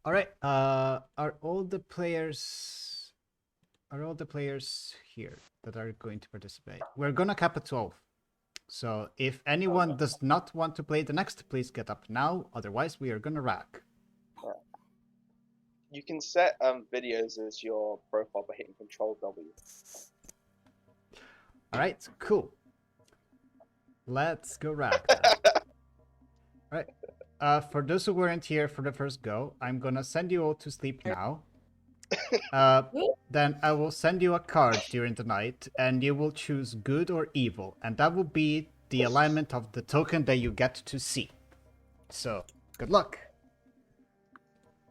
All right. Are all the players here that are going to participate? We're gonna cap at 12. So if anyone does not want to play the next, please get up now. Otherwise, we are gonna rack. You can set videos as your profile by hitting Control W. All right. Cool. Let's go rack then. All right. For those who weren't here for the first go, I'm gonna send you all to sleep now. Then I will send you a card during the night, and you will choose good or evil, and that will be the alignment of the token that you get to see. So, good luck.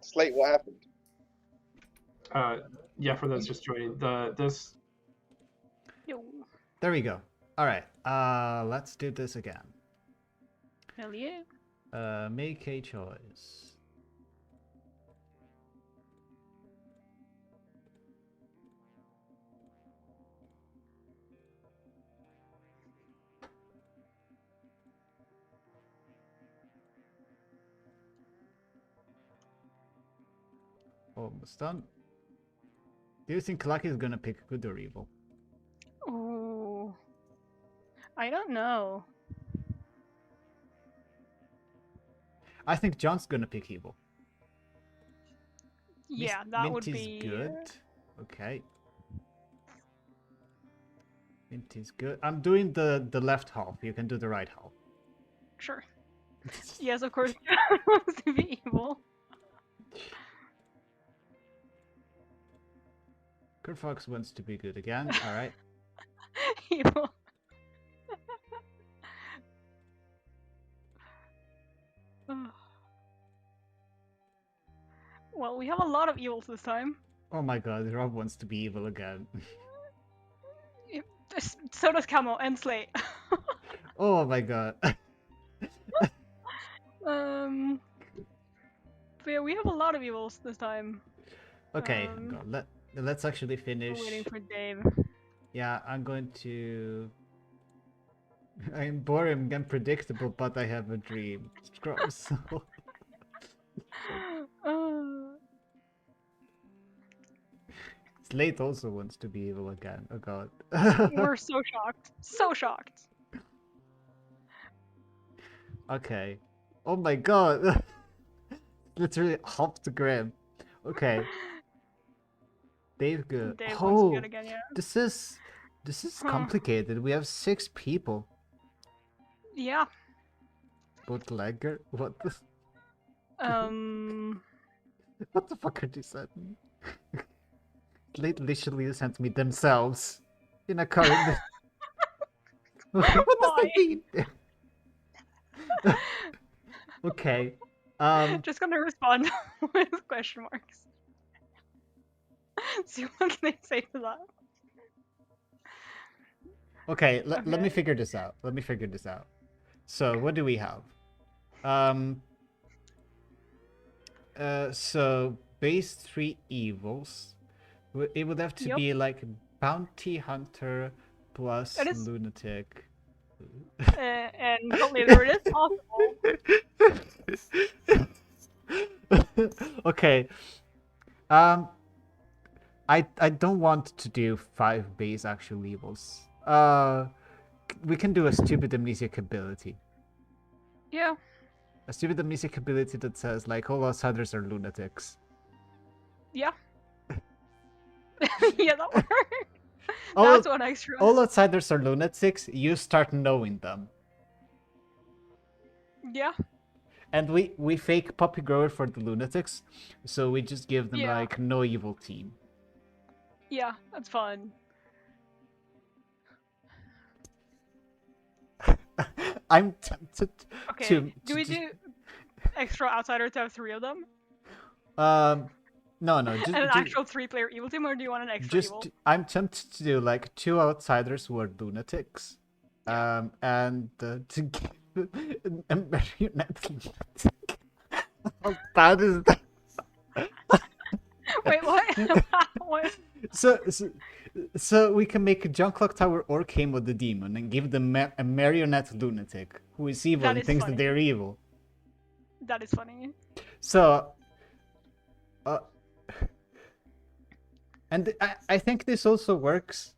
Slate, what happened? Yeah, for those just joining, this. Yo. There we go. All right. Let's do this again. Hell yeah. Make a choice. Almost done. Do you think Lucky is gonna pick good or evil? Ooh. I don't know. I think John's gonna pick evil. Yeah, that would Minty's be good. Okay. Minty's good. I'm doing the left half. You can do the right half. Sure. Yes, of course. It wants to be evil. Fox wants to be good again. All right. Evil. Well, we have a lot of evils this time. Oh my god, Rob wants to be evil again. So does Camo and Slate. Oh my god. But yeah, we have a lot of evils this time. Okay, let's actually finish. We're waiting for Dave. Yeah, I'm going to. I'm boring and predictable, but I have a dream. Gross. Slate also wants to be evil again. Oh god. We're so shocked. So shocked. Okay. Oh my god. Literally half the gram. Okay. Dave good. Dave wants to get again, yeah. This is complicated. We have 6 people. Yeah. Bootlegger? What the? What the fuck are you sending? They literally sent me themselves in a card. What does that mean? Okay. Just gonna respond with question marks. See what they say to that. Okay, let me figure this out. So what do we have? So base 3 evils. It would have to be like bounty hunter plus lunatic. And totally it is possible. Okay. I don't want to do 5 base actual evils. We can do a stupid amnesiac ability. Yeah. A stupid amnesiac ability that says like all outsiders are lunatics. Yeah. Yeah, that works. That's one extra. All outsiders are lunatics. You start knowing them. Yeah. And we fake puppy grower for the lunatics, so we just give them like no evil team. Yeah, that's fun. I'm tempted to. Do we do extra outsider to have 3 of them? No, just an actual 3-player evil team, or do you want an extra evil? I'm tempted to do like 2 outsiders who are lunatics, and to give a marionette lunatic. How bad is that? Wait, what? What? So we can make John Clocktower or Camo the demon and give them a marionette lunatic who is evil and thinks that they're evil. That is funny. So Uh, and I think this also works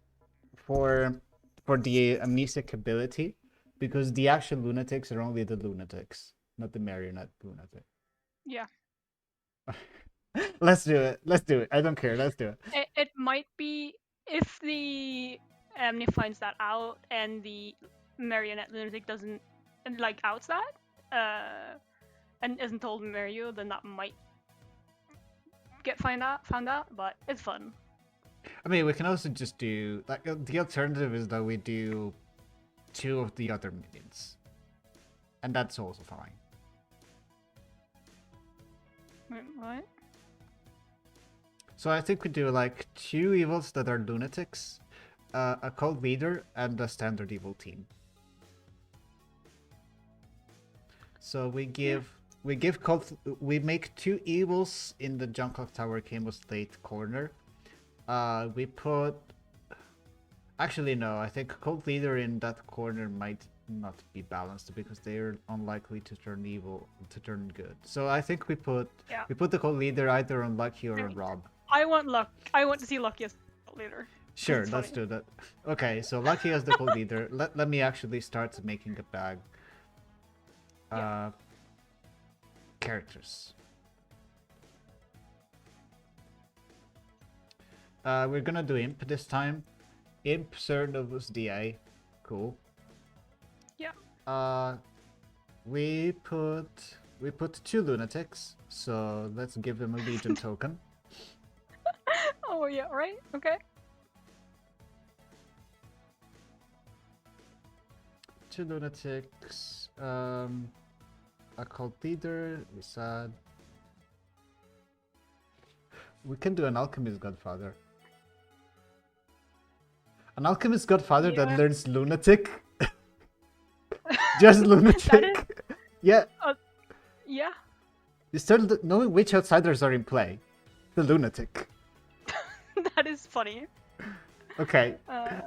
for the amnesiac ability, because the actual lunatics are only the lunatics, not the marionette lunatic. Yeah. Let's do it. Let's do it. I don't care. Let's do it. It might be if the Amni finds that out and the marionette lunatic doesn't like outs that, and isn't told Mario, then that might get found out. But it's fun. I mean, we can also just do like the alternative is that we do 2 of the other minions, and that's also fine. Wait, what? So I think we do like 2 evils that are lunatics, a cult leader, and a standard evil team. So we make 2 evils in the Clocktower Camo Slate corner. We put, actually no, I think cult leader in that corner might not be balanced because they're unlikely to turn evil to turn good. So I think we put the cult leader either on Lucky or on Rob. I want luck. I want to see Lucky as later. Sure, let's do that. Okay, so Lucky as the cult leader. Let me actually start making a bag. Characters. We're gonna do Imp this time. Imp Cernovus DA. Cool. Yeah. We put 2 lunatics, so let's give them a Legion token. Oh yeah, right? Okay. 2 lunatics, a cult leader, we said. We can do an alchemist godfather. An alchemist godfather that learns lunatic. Just lunatic. Yeah. Yeah. You start knowing which outsiders are in play. The lunatic. That is funny. Okay.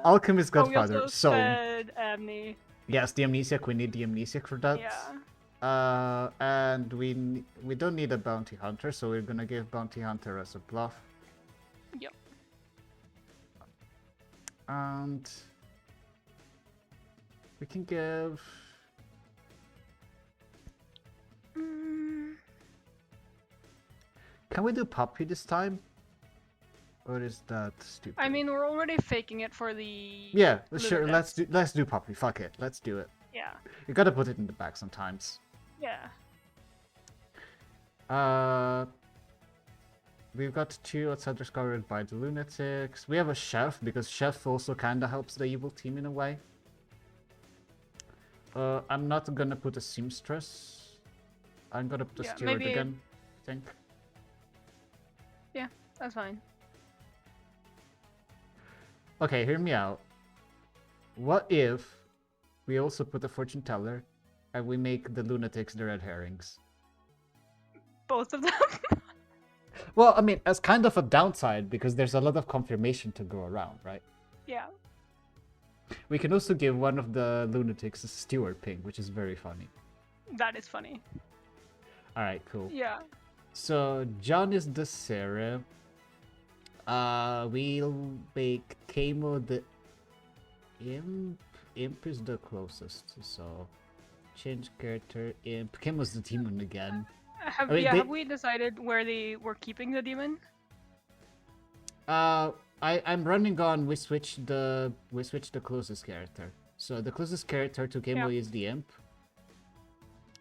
Alchemist godfather. We also So said Amni. yes, the amnesiac. We need the amnesiac for that. Yeah. And we don't need a bounty hunter, so we're gonna give bounty hunter as a bluff. Yep. And we can give. Can we do Puppy this time? Or is that stupid? I mean, we're already faking it for the. Yeah, sure. lunatics. Let's do Puppy. Fuck it. Let's do it. Yeah. You gotta put it in the bag sometimes. Yeah. We've got 2 outsiders covered by the lunatics. We have a chef because chef also kinda helps the evil team in a way. I'm not gonna put a seamstress. I'm gonna put a steward maybe... again, I think. Yeah, that's fine. Okay, hear me out. What if we also put a fortune teller and we make the lunatics the red herrings? Both of them? Well, I mean, as kind of a downside because there's a lot of confirmation to go around, right? Yeah. We can also give one of the lunatics a steward ping, which is very funny. That is funny. Alright, cool. Yeah. So, John is the Sarah. We'll make Camo the Imp. Imp is the closest, so change character. Imp. Camo's the demon again. Have we decided where they were keeping the demon? I'm running on we switch the closest character. So the closest character to Camo is the Imp.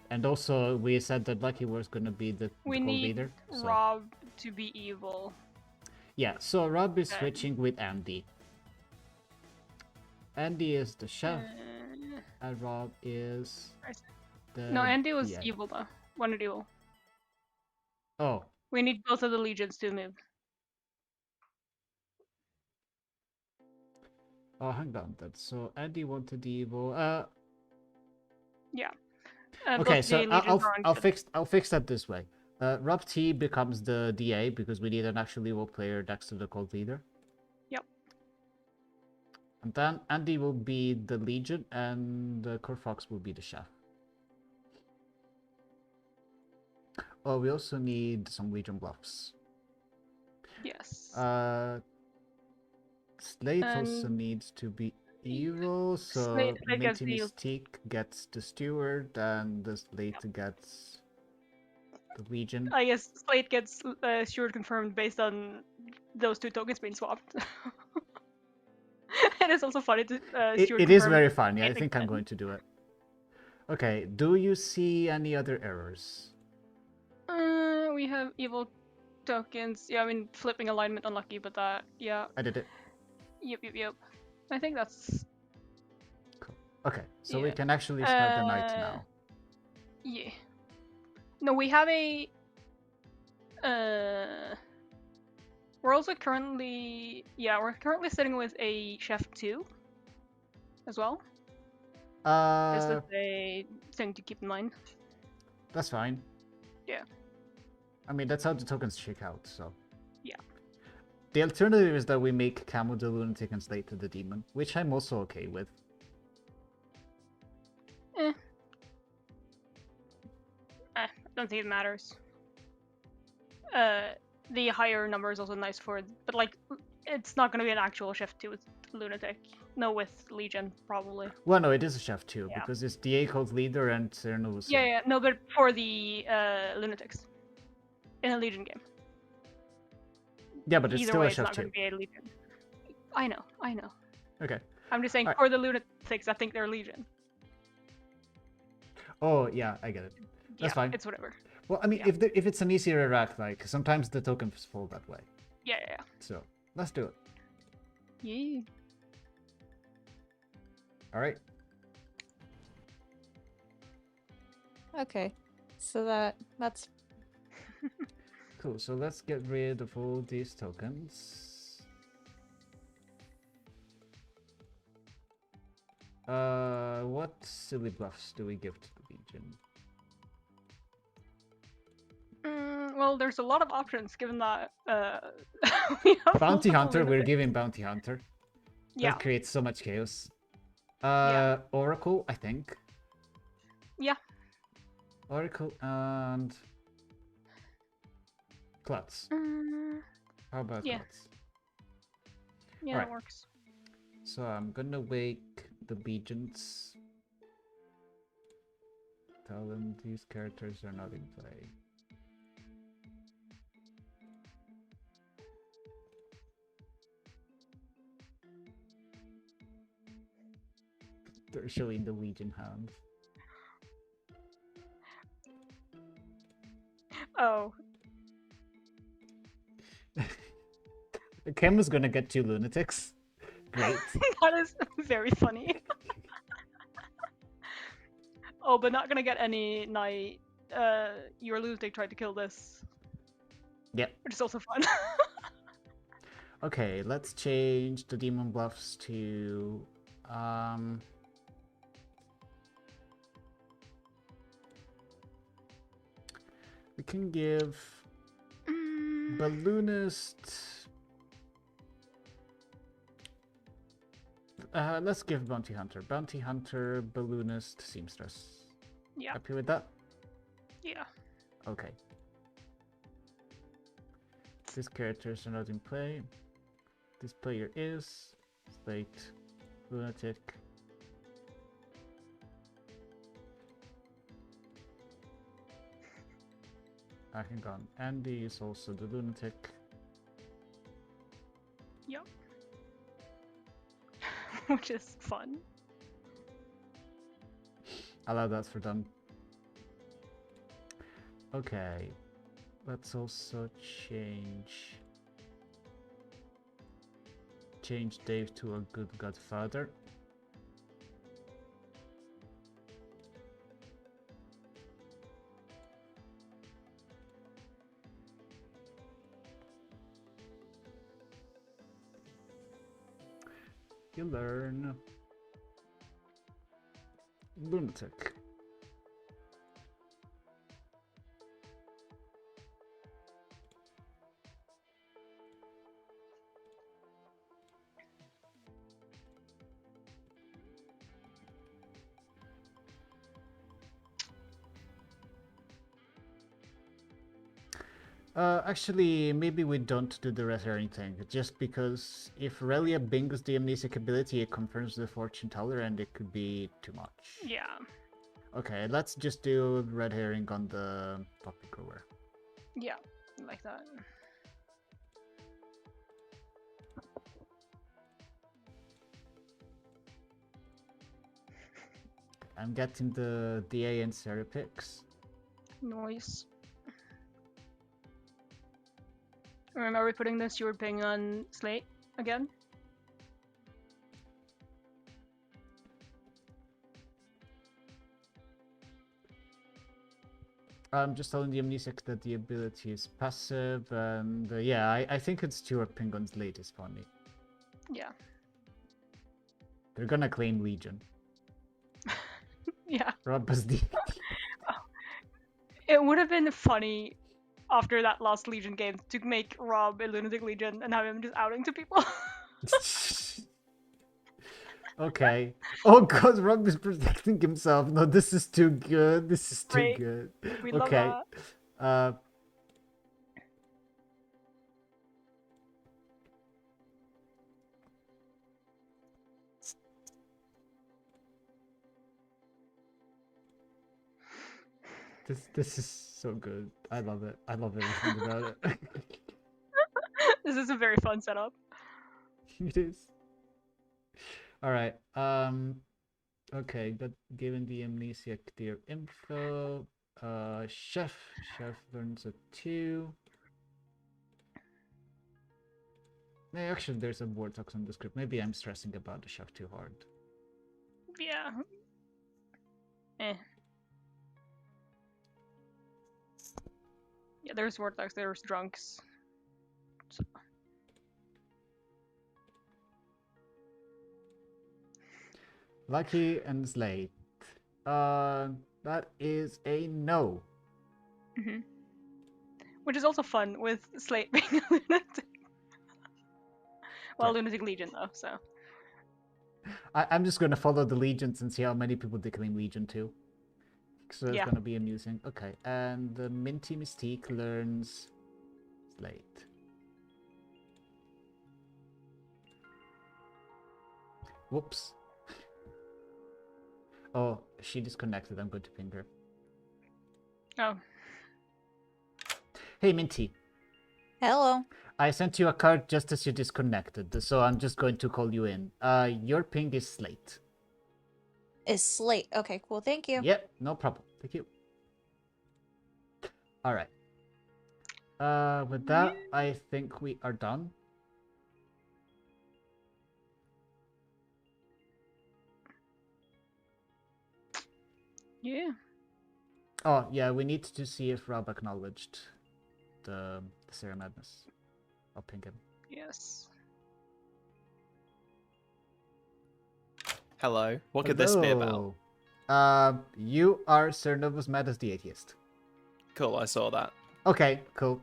And also we said that Lucky was gonna be the leader. So. Rob to be evil. Yeah, so Rob is switching with Andy. Andy is the chef, and Rob is the... No, Andy was evil though. Wanted evil. Oh. We need both of the legions to move. Oh, hang on. Then. So Andy wanted evil. Yeah. Okay, so I'll fix that this way. Rob T becomes the DA because we need an actual evil player next to the cult leader. Yep. And then Andy will be the Legion and Corfox will be the chef. Oh, we also need some Legion bluffs. Yes. Slate also And needs to be evil, so Slate gets Meaty the Mystique gets the Steward, and the Slate gets the Legion. I guess Slate gets Steward confirmed based on those two tokens being swapped. And it's also funny to Steward It is confirm very funny. I Slate think I'm again. going to do it. Okay, do you see any other errors? We have evil tokens. Yeah, I mean flipping alignment unlucky, but that yeah. I did it. Yep. I think that's Cool. Okay, so we yeah. can actually start the night now. Yeah. No, we have a we're also currently we're currently sitting with a chef 2 as well. This is a thing to keep in mind. That's fine. Yeah. I mean, that's how the tokens shake out, so. Yeah. The alternative is that we make Camo the Lunatic and Slate the Demon, which I'm also okay with. I don't think it matters. The higher number is also nice for, but like, it's not gonna be an actual chef 2 with Lunatic. No, with Legion, probably. Well, no, it is a chef too, Yeah. because it's DA called Leader and Cernus. Yeah, no, but for the Lunatics. In a Legion game. Yeah, but it's Either still way, a it's chef not too. gonna be a Legion. I know. Okay. I'm just saying, Alright. for the Lunatics, I think they're Legion. Oh, yeah, I get it. That's fine. It's whatever. Well, I mean, Yeah. if it's an easier rack, like, sometimes the tokens fall that way. Yeah. So, let's do it. Yeah. Alright. Okay, so that's Cool, so let's get rid of all these tokens. What silly bluffs do we give to the Legion? Well, there's a lot of options given that we have Bounty multiple Hunter, we're Lunatics. giving Bounty Hunter. Yeah. That creates so much chaos. Yeah. Oracle, I think. Yeah. Oracle and Klutz. How about Yeah. Klutz? Yeah, Alright. that works. So I'm gonna wake the Legions. Tell them these characters are not in play. They're showing the Legion hand. Oh, Kim is gonna get 2 lunatics. Great. that is very funny. Oh, but not gonna get any night. Your lunatic tried to kill this. Yep. Which is also fun. Okay, let's change the demon bluffs to we can give Balloonist. Let's give Bounty Hunter. Bounty Hunter, Balloonist, Seamstress. Yeah. Happy with that? Yeah. Okay. These characters are not in play. This player is Slate, Lunatic. Hang on. Andy is also the Lunatic. Yep. Which is fun. Allow that for done. Okay. Let's also change Dave to a good godfather. You learn Lunatic. Actually, maybe we don't do the red herring thing, just because if Relia bings the amnesic ability, it confirms the fortune teller, and it could be too much. Yeah. Okay, let's just do red herring on the poppy grower. Yeah. Like that. I'm getting the DA and Sarah picks. Noise. Are we putting the steward ping on Slate again? I'm just telling the amnesic that the ability is passive, and yeah, I think it's Stuart Penguin's latest funny. Yeah. They're gonna claim Legion. Yeah. Rob is the. It would have been funny after that last Legion game to make Rob a Lunatic Legion and have him just outing to people. Okay. Oh god, Rob is protecting himself. No, this is too good. This is too Great. good. We love Okay. that. This is so good. I love it. I love everything about it. This is a very fun setup. It is. All right. Okay. Got given the amnesiac their info. Chef learns a 2. Actually, there's a vortex on the script. Maybe I'm stressing about the chef too hard. Yeah. Eh. Yeah, there's Vortex, there's Drunks. So. Lucky and Slate. That is a no. Mm-hmm. Which is also fun with Slate being a lunatic. Well, Yeah. Lunatic Legion though, so. I'm just gonna follow the legions and see how many people declaim Legion too. So it's Yeah. gonna be amusing. Okay, and the Minty Mystique learns Slate. Whoops. Oh, she disconnected. I'm going to ping her. Oh. Hey, Minty. Hello. I sent you a card just as you disconnected, so I'm just going to call you in. Your ping is Slate. Is Slate. Okay, cool. Thank you. Yep, no problem. Thank you. All right. With that, I think we are done. Yeah. Oh, yeah, we need to see if Rob acknowledged the Sarah Madness. I'll ping him. Yes. Hello. What could this be about? Hello. You are Sir Novus Mad as the Atheist. Cool, I saw that. Okay, cool.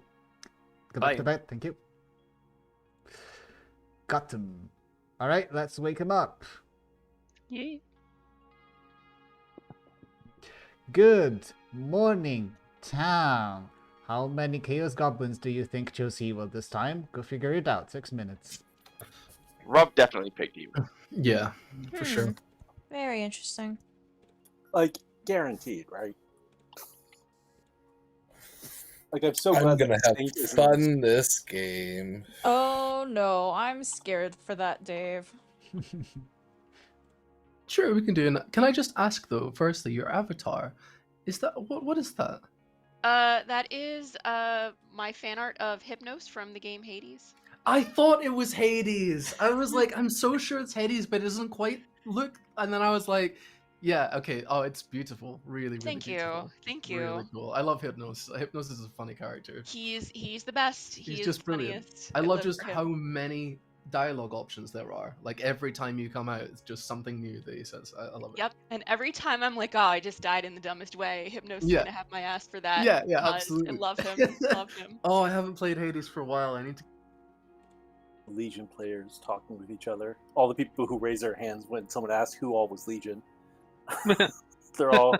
Go back to Bye. bed, thank you. Got him. Alright, let's wake him up. Yeah. Good morning, town. How many Chaos Goblins do you think chose evil this time? Go figure it out. 6 minutes. Rob definitely picked you. Yeah, for sure. Very interesting. Like, guaranteed, right? Like, I'm so I'm glad gonna that have Stink isn't fun this game. Oh no, I'm scared for that, Dave. Sure, we can do it. Can I just ask though? Firstly, your avatar, is that what is that? That is my fan art of Hypnos from the game Hades. I thought it was Hades. I was like, I'm so sure it's Hades, but it doesn't quite look. And then I was like, yeah, okay. Oh, it's beautiful. Really, really Thank you. beautiful. Thank you. Really cool. I love Hypnos. Hypnos is a funny character. He's the best. He's He just is brilliant. funniest. I love live just for him. how many dialogue options there are. Like every time you come out, it's just something new that he says. I love it. Yep. And every time I'm like, oh, I just died in the dumbest way. Hypnos is Yeah. gonna have my ass for that. Yeah, yeah, because absolutely. I love him. Love him. Oh, I haven't played Hades for a while. I need to. Legion players talking with each other. All the people who raise their hands when someone asks who all was Legion. they're all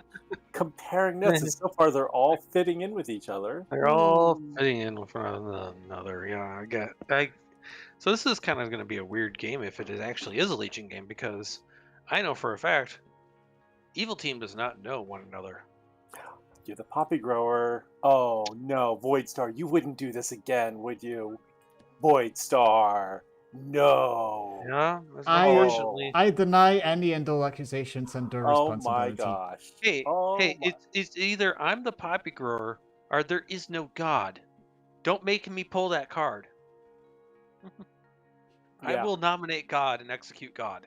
comparing notes, and so far they're all fitting in with each other. They're all fitting in with one another. Yeah, so this is kind of going to be a weird game if it actually is a Legion game, because I know for a fact Evil Team does not know one another. You're the poppy grower. Oh no, Void Star, you wouldn't do this again, would you? Void Star, no. Yeah, unfortunately. I deny any and all accusations and their Oh responsibility. my gosh. Hey, Oh my. it's either I'm the poppy grower or there is no God. Don't make me pull that card. I Yeah. will nominate God and execute God.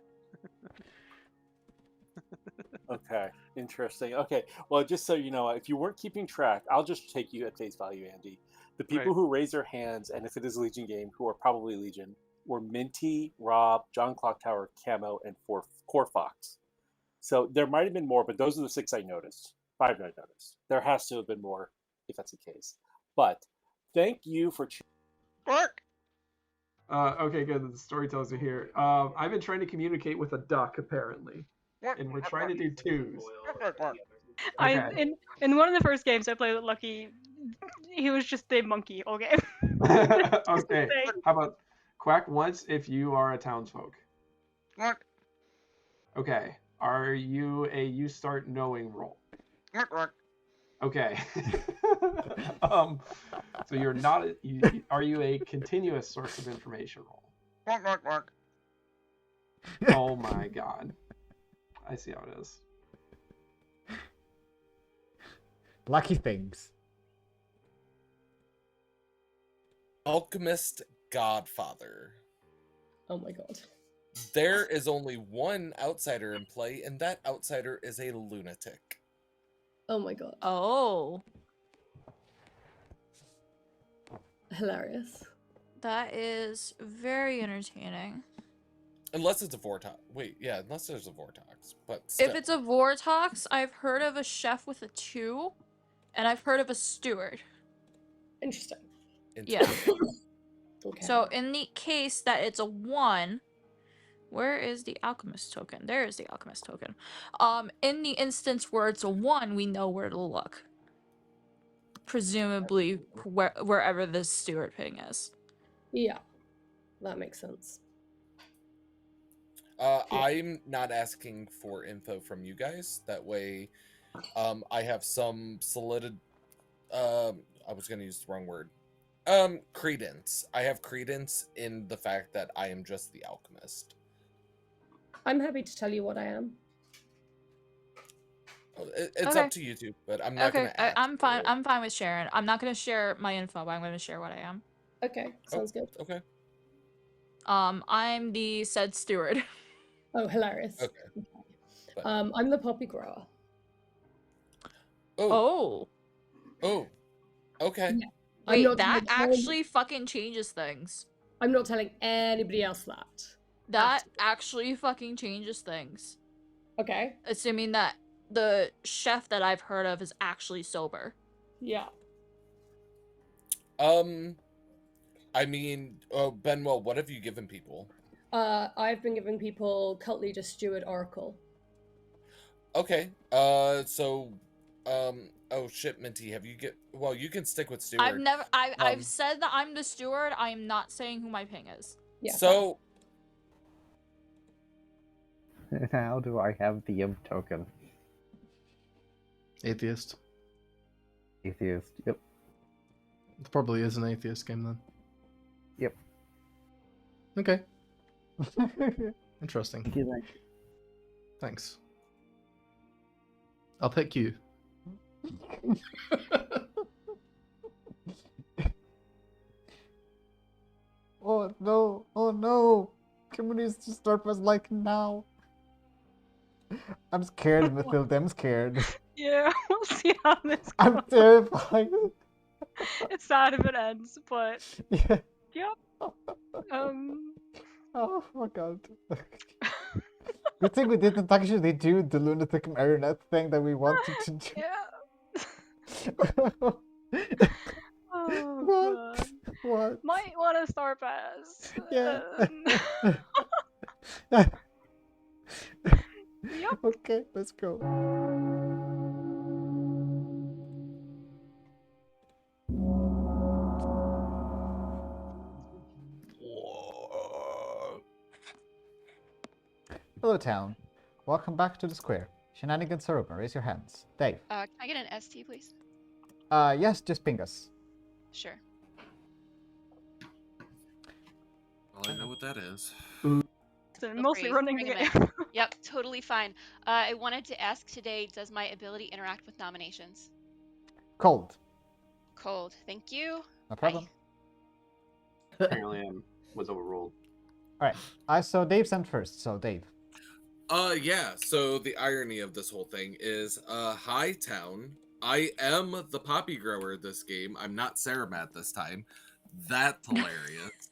Okay, interesting. Okay, well, just so you know, if you weren't keeping track, I'll just take you at face value, Andy. The people Right. who raise their hands, and if it is a Legion game, who are probably Legion, were Minty, Rob, John Clocktower, Camo, and Core Fox. So there might have been more, but those are the 6 I noticed. 5 I noticed. There has to have been more, if that's the case. But thank you for Work. Okay, good. The storytellers are here. I've been trying to communicate with a duck, apparently. And we're trying to do 2s. Okay. In one of the first games I played with Lucky, he was just a monkey all game. Okay. How about quack once if you are a townsfolk? Work. Okay. Are you a you start knowing roll? Work. Okay. So you're not. Are you a continuous source of information roll? Work. Oh my god. I see how it is. Lucky things. Alchemist Godfather. Oh my god. There is only one outsider in play, and that outsider is a lunatic. Oh my god. Oh. Hilarious. That is very entertaining. Unless it's a Vortox. Wait, yeah, unless there's a Vortox. But If still. it's a Vortox, I've heard of a chef with a 2, and I've heard of a steward. Interesting. Yeah. Okay. So in the case that it's a 1, where is the alchemist token? There is the alchemist token. In the instance where it's a 1, we know where to look. Presumably wherever the steward ping is. Yeah. That makes sense. I'm not asking for info from you guys. That way, I have some solid. I was going to use the wrong word. Credence. I have credence in the fact that I am just the alchemist. I'm happy to tell you what I am. It's Okay. up to you two, but I'm not going to ask. I'm fine. I'm fine with sharing. I'm not going to share my info, but I'm going to share what I am. Okay, sounds good. Okay. I'm the said steward. Oh, hilarious. Okay. But- I'm the poppy grower. Oh. Okay. Yeah. Wait, that actually fucking changes things. I'm not telling anybody else that. That actually fucking changes things. Okay. Assuming that the chef that I've heard of is actually sober. Yeah. I mean, Benwell, what have you given people? I've been giving people cult leader, steward, oracle. Okay. Oh shit, Minty, have you well, you can stick with steward. I've said that I'm the steward. I am not saying who my ping is. Yeah. So. How do I have the imp token? Atheist. Atheist, yep. It probably is an atheist game then. Yep. Okay. Interesting. Thank you. Thanks. I'll pick you. Oh no! Oh no! Communities to start was like now. I'm scared, Mathilde. I'm scared. Yeah, we'll see how this goes. I'm terrified. It's sad if it ends, but Yeah. yeah. Oh my god. Good thing we didn't actually do the lunatic marionette thing that we wanted to do. Yeah. Oh, God. What? Might want to start pass. Yeah. Yep. Okay, let's go. Hello, town. Welcome back to the square. Shenanigans are open. Raise your hands. Dave. Can I get an ST, please? Yes, just ping us. Sure. Well, I know what that is. So Feel mostly free, running bring the 'em game. in. Yep, totally fine. I wanted to ask today, does my ability interact with nominations? Cold. Cold. Thank you. No problem. Apparently, was overruled. All right. So Dave sent first. So Dave. Yeah, so the irony of this whole thing is, hi town, I am the poppy grower this game. I'm not Saramat this time. That's hilarious.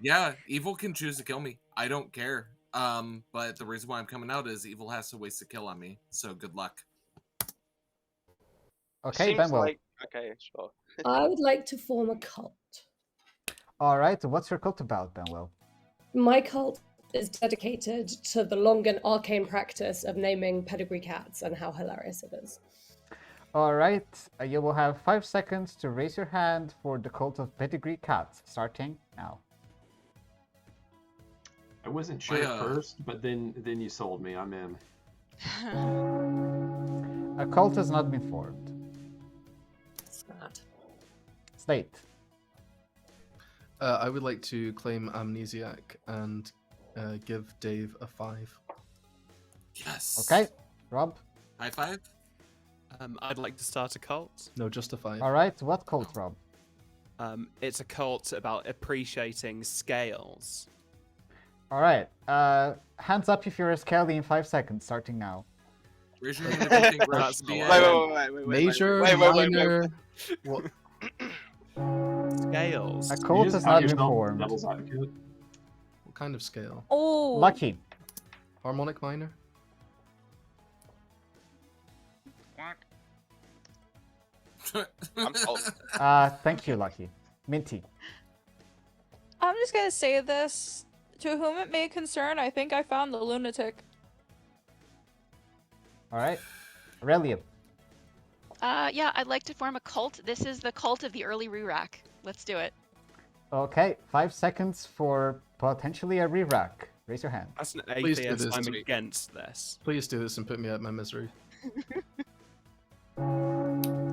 Yeah, evil can choose to kill me. I don't care. But the reason why I'm coming out is evil has to waste a kill on me. So good luck. Okay, Seems Benwell. like okay, sure. I would like to form a cult. All right. What's your cult about, Benwell? My cult is dedicated to the long and arcane practice of naming pedigree cats and how hilarious it is. All right. You will have 5 seconds to raise your hand for the cult of pedigree cats, starting now. I wasn't sure at first, but then you sold me. I'm in. A cult has not been formed. Sad. Slate. I would like to claim Amnesiac and give Dave a 5. Yes. Okay. Rob. High five. I'd like to start a cult. No, just a 5. All right. What cult, Rob? It's a cult about appreciating scales. All right. Hands up if you're a Skelly in 5 seconds, starting now. Raise your hand if you think That's Rush wait. Major, wait. minor. What? Scales. A cult has not been formed. Devil's advocate. What kind of scale? Oh. Lucky. Harmonic minor? I'm told. Thank you, Lucky. Minty. I'm just gonna say this. To whom it may concern, I think I found the lunatic. All right. Aurelian. Yeah, I'd like to form a cult. This is the cult of the early re-rack. Let's do it. Okay. 5 seconds for potentially a re-rack. Raise your hand. As an Please do atheist, this I'm to me. against this. Please do this and put me out of my misery.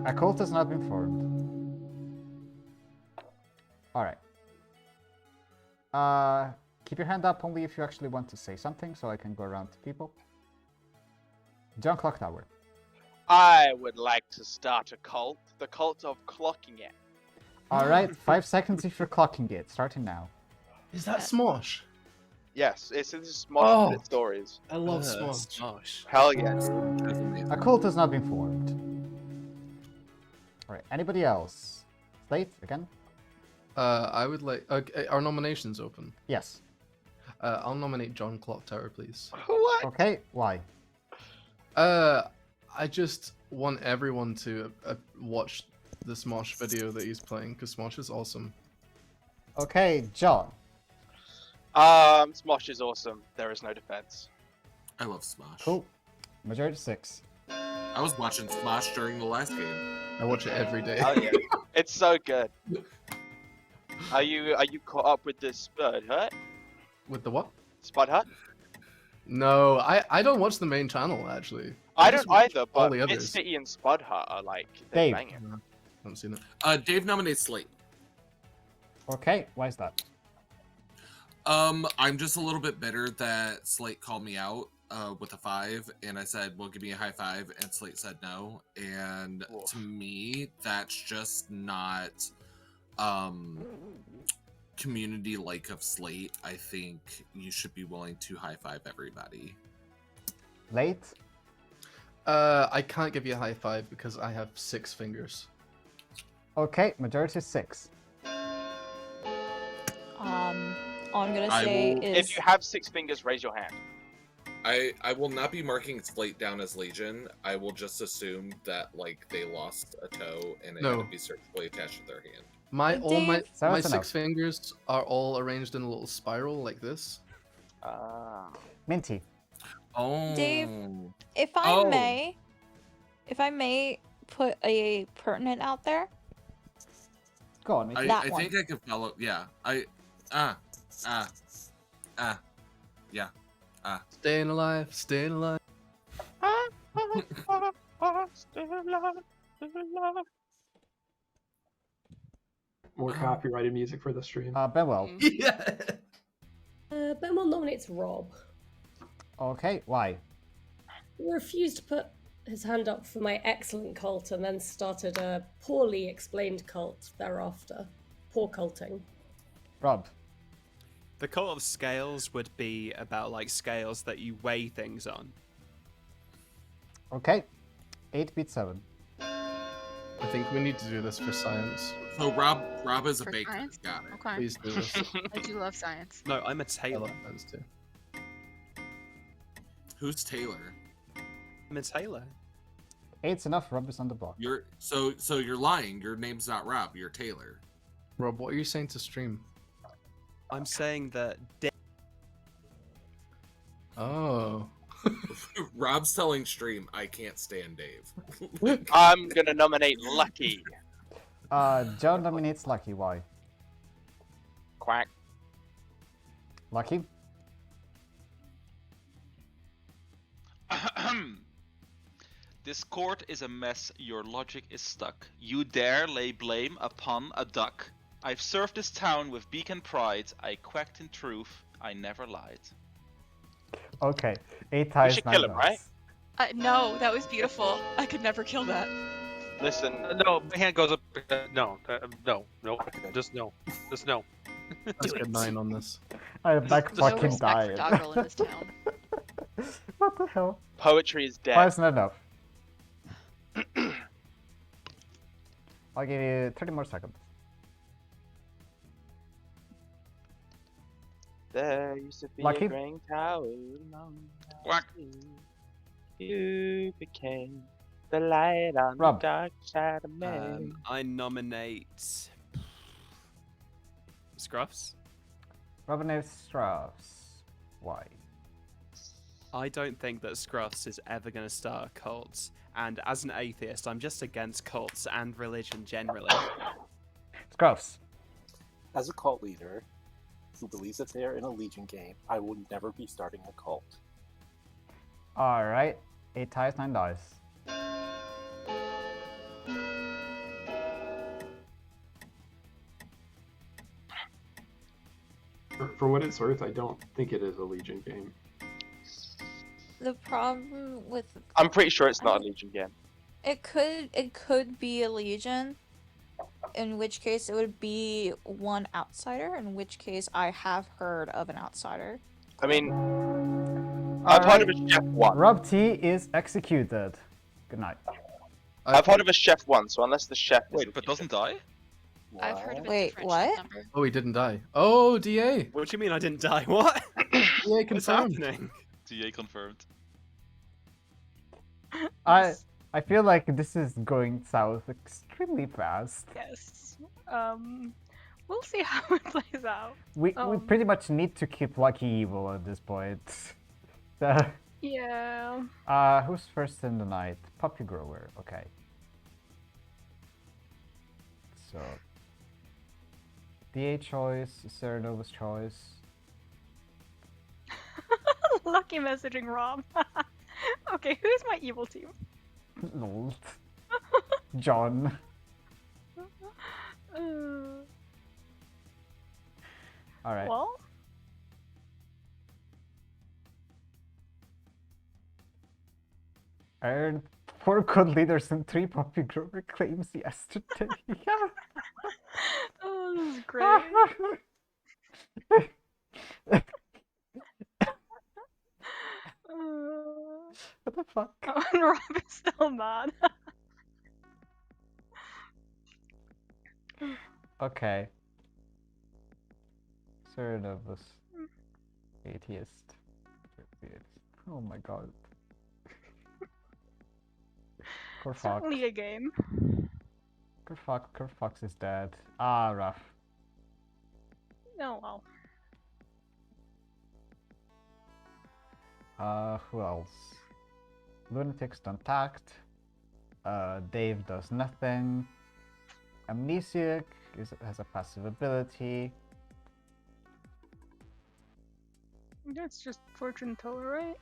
A cult has not been formed. All right. Keep your hand up only if you actually want to say something, so I can go around to people. John Clocktower. I would like to start a cult, the cult of clocking it. All right. 5 seconds if you're clocking it. Starting now. Is that Smosh? Yes, this is Oh. Smosh Stories. I love Smosh. Smosh. Hell yeah, dude. A cult has not been formed. All right. Anybody else? Slate again. I would like. Are nominations open? Yes. I'll nominate John Clocktower, please. What? Okay. Why? I just want everyone to watch the Smosh video that he's playing because Smosh is awesome. Okay, John. Smosh is awesome. There is no defense. I love Smosh. Cool. Majority 6. I was watching Smosh during the last game. I watch it every day. Oh yeah, it's so good. Are you caught up with the Spud Hut? With the what? Spud Hut? No, I don't watch the main channel actually. I just don't watch either, all but the Mid others. City and Spud Hut are like they're Dave. banging. I haven't seen it. Dave nominates Slate. Okay. Why is that? I'm just a little bit bitter that Slate called me out with a 5, and I said, well, give me a high 5, and Slate said no. And to me, that's just not community like of Slate. I think you should be willing to high 5 everybody. Late. I can't give you a high 5 because I have 6 fingers. Okay. Majority 6. All I'm gonna say is If you have 6 fingers, raise your hand. I will not be marking Slate down as Legion. I will just assume that like they lost a toe and it had No. to be surgically attached to their hand. All my So my that's 6 enough. fingers are all arranged in a little spiral like this. Ah. Minty. Oh. Dave, if I Oh. may put a pertinent out there. Go on. That I one. think I can follow. Yeah. Yeah. Staying alive, staying alive. More copyrighted music for the stream. Benwell. Yeah. Benwell nominates Rob. Okay, why? He refused to put his hand up for my excellent cult and then started a poorly explained cult thereafter. Poor culting. Rob. The cult of scales would be about like scales that you weigh things on. Okay. 8-bit 7. I think we need to do this for science. So Rob is a For baker. science? Got it. Okay. Please do this. I do love science. No, I'm a I tailor. love those too. Who's Taylor? I'm a tailor. 8's enough. Rob is on the block. You're so you're lying. Your name's not Rob. You're Taylor. Rob, what are you saying to stream? I'm saying that. Oh. Rob's telling stream I can't stand Dave. I'm gonna nominate Lucky. John nominates Lucky. Why? Quack. Lucky? This court is a mess, your logic is stuck. You dare lay blame upon a duck. I've served this town with beacon pride. I quacked in truth, I never lied. Okay. 8 ties. should 9 kill him, dice. right? No, that was beautiful. I could never kill that. Listen. No, my hand goes up. No, just no. Just no. Let's get 9 on this. I'm like No fucking respect dying. for Doggerel in this town. What the hell? Poetry is dead. 5's not enough. I'll give you 30 more seconds. There used to be Lucky? a green tower. Quack. You became the light on Rob. the dark side of me. I nominate Scruffs. Rob nominates Strauss. Why? I don't think that Scruffs is ever going to start a cult, and as an atheist, I'm just against cults and religion generally. Scruffs. As a cult leader who believes that they are in a Legion game, I will never be starting a cult. Alright. 8 ties, 9 dice. For what it's worth, I don't think it is a Legion game. The problem with I'm pretty sure it's not a Legion game. it could be a legion, in which case it would be one outsider, in which case I have heard of an outsider. I mean, I've heard of a chef once. Rob T is executed. Good night. I've heard of a chef once, so unless the chef is Wait, but doesn't die? I've heard of a Wait, different what? number. Oh, he didn't die. Oh, DA. What do you mean I didn't die? What? DA What's confirmed. happening? DA confirmed. I feel like this is going south extremely fast. Yes. We'll see how it plays out. We pretty much need to keep Lucky evil at this point. So, Yeah. who's first in the night? Puppy Grower. Okay. So, DA choice, Serenova's choice. Lucky messaging Rob. Okay, who's my evil team? Lol. John. Alright. Well, I earned 4 code leaders and 3 Puppy Grower claims yesterday. oh, this is great. What the fuck? Oh, and Rob is still mad. Okay. Serenova's atheist. Oh my god. Korfak. Certainly a game. Korfax is dead. Ah, rough. Oh well. Who else? Lunatics don't act. Dave does nothing. Amnesiac has a passive ability. That's just fortune teller, right?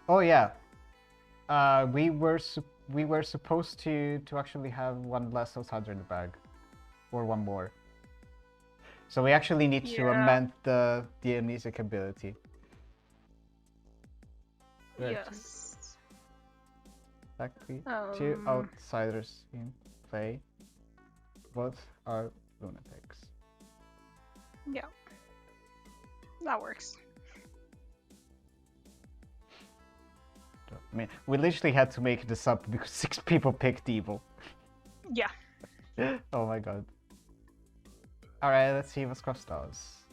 Oh yeah. We were supposed to actually have one less outsider in the bag, or one more. So we actually need to amend the amnesic ability. Yes. Exactly. 2 outsiders in play. Both are lunatics. Yeah. That works. I mean, we literally had to make this up because 6 people picked evil. Yeah. Oh my god. Alright, let's see what Scruffs does.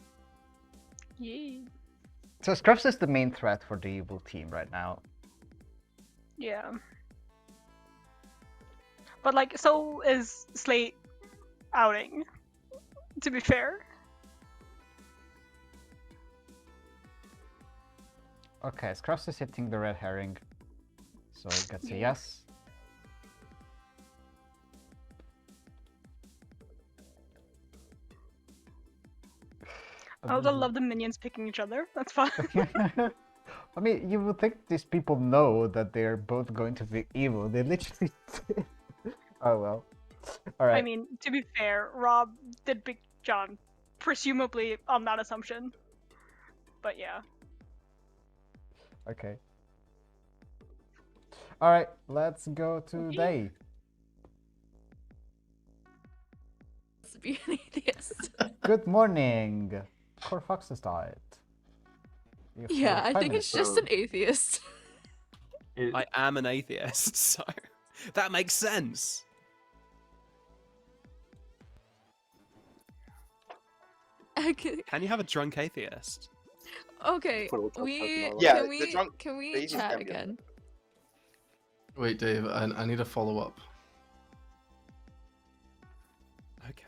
Yay. So Scruffs is the main threat for the evil team right now. Yeah. But like, so is Slate outing, to be fair. Okay, Scruffs is hitting the red herring. So it gets a yes. I also love the minions picking each other. That's fun. I mean, you would think these people know that they're both going to be evil. They literally did. Oh well. Alright. I mean, to be fair, Rob did pick John, presumably on that assumption. But yeah. Okay. Alright, let's go to Dave. Let's be an atheist. Good morning. Core Fox has died. Yeah, I think it's just an atheist. I am an atheist, so that makes sense. Can you have a drunk atheist? Okay, Yeah, can we chat again? Wait, Dave, I need a follow up. Okay.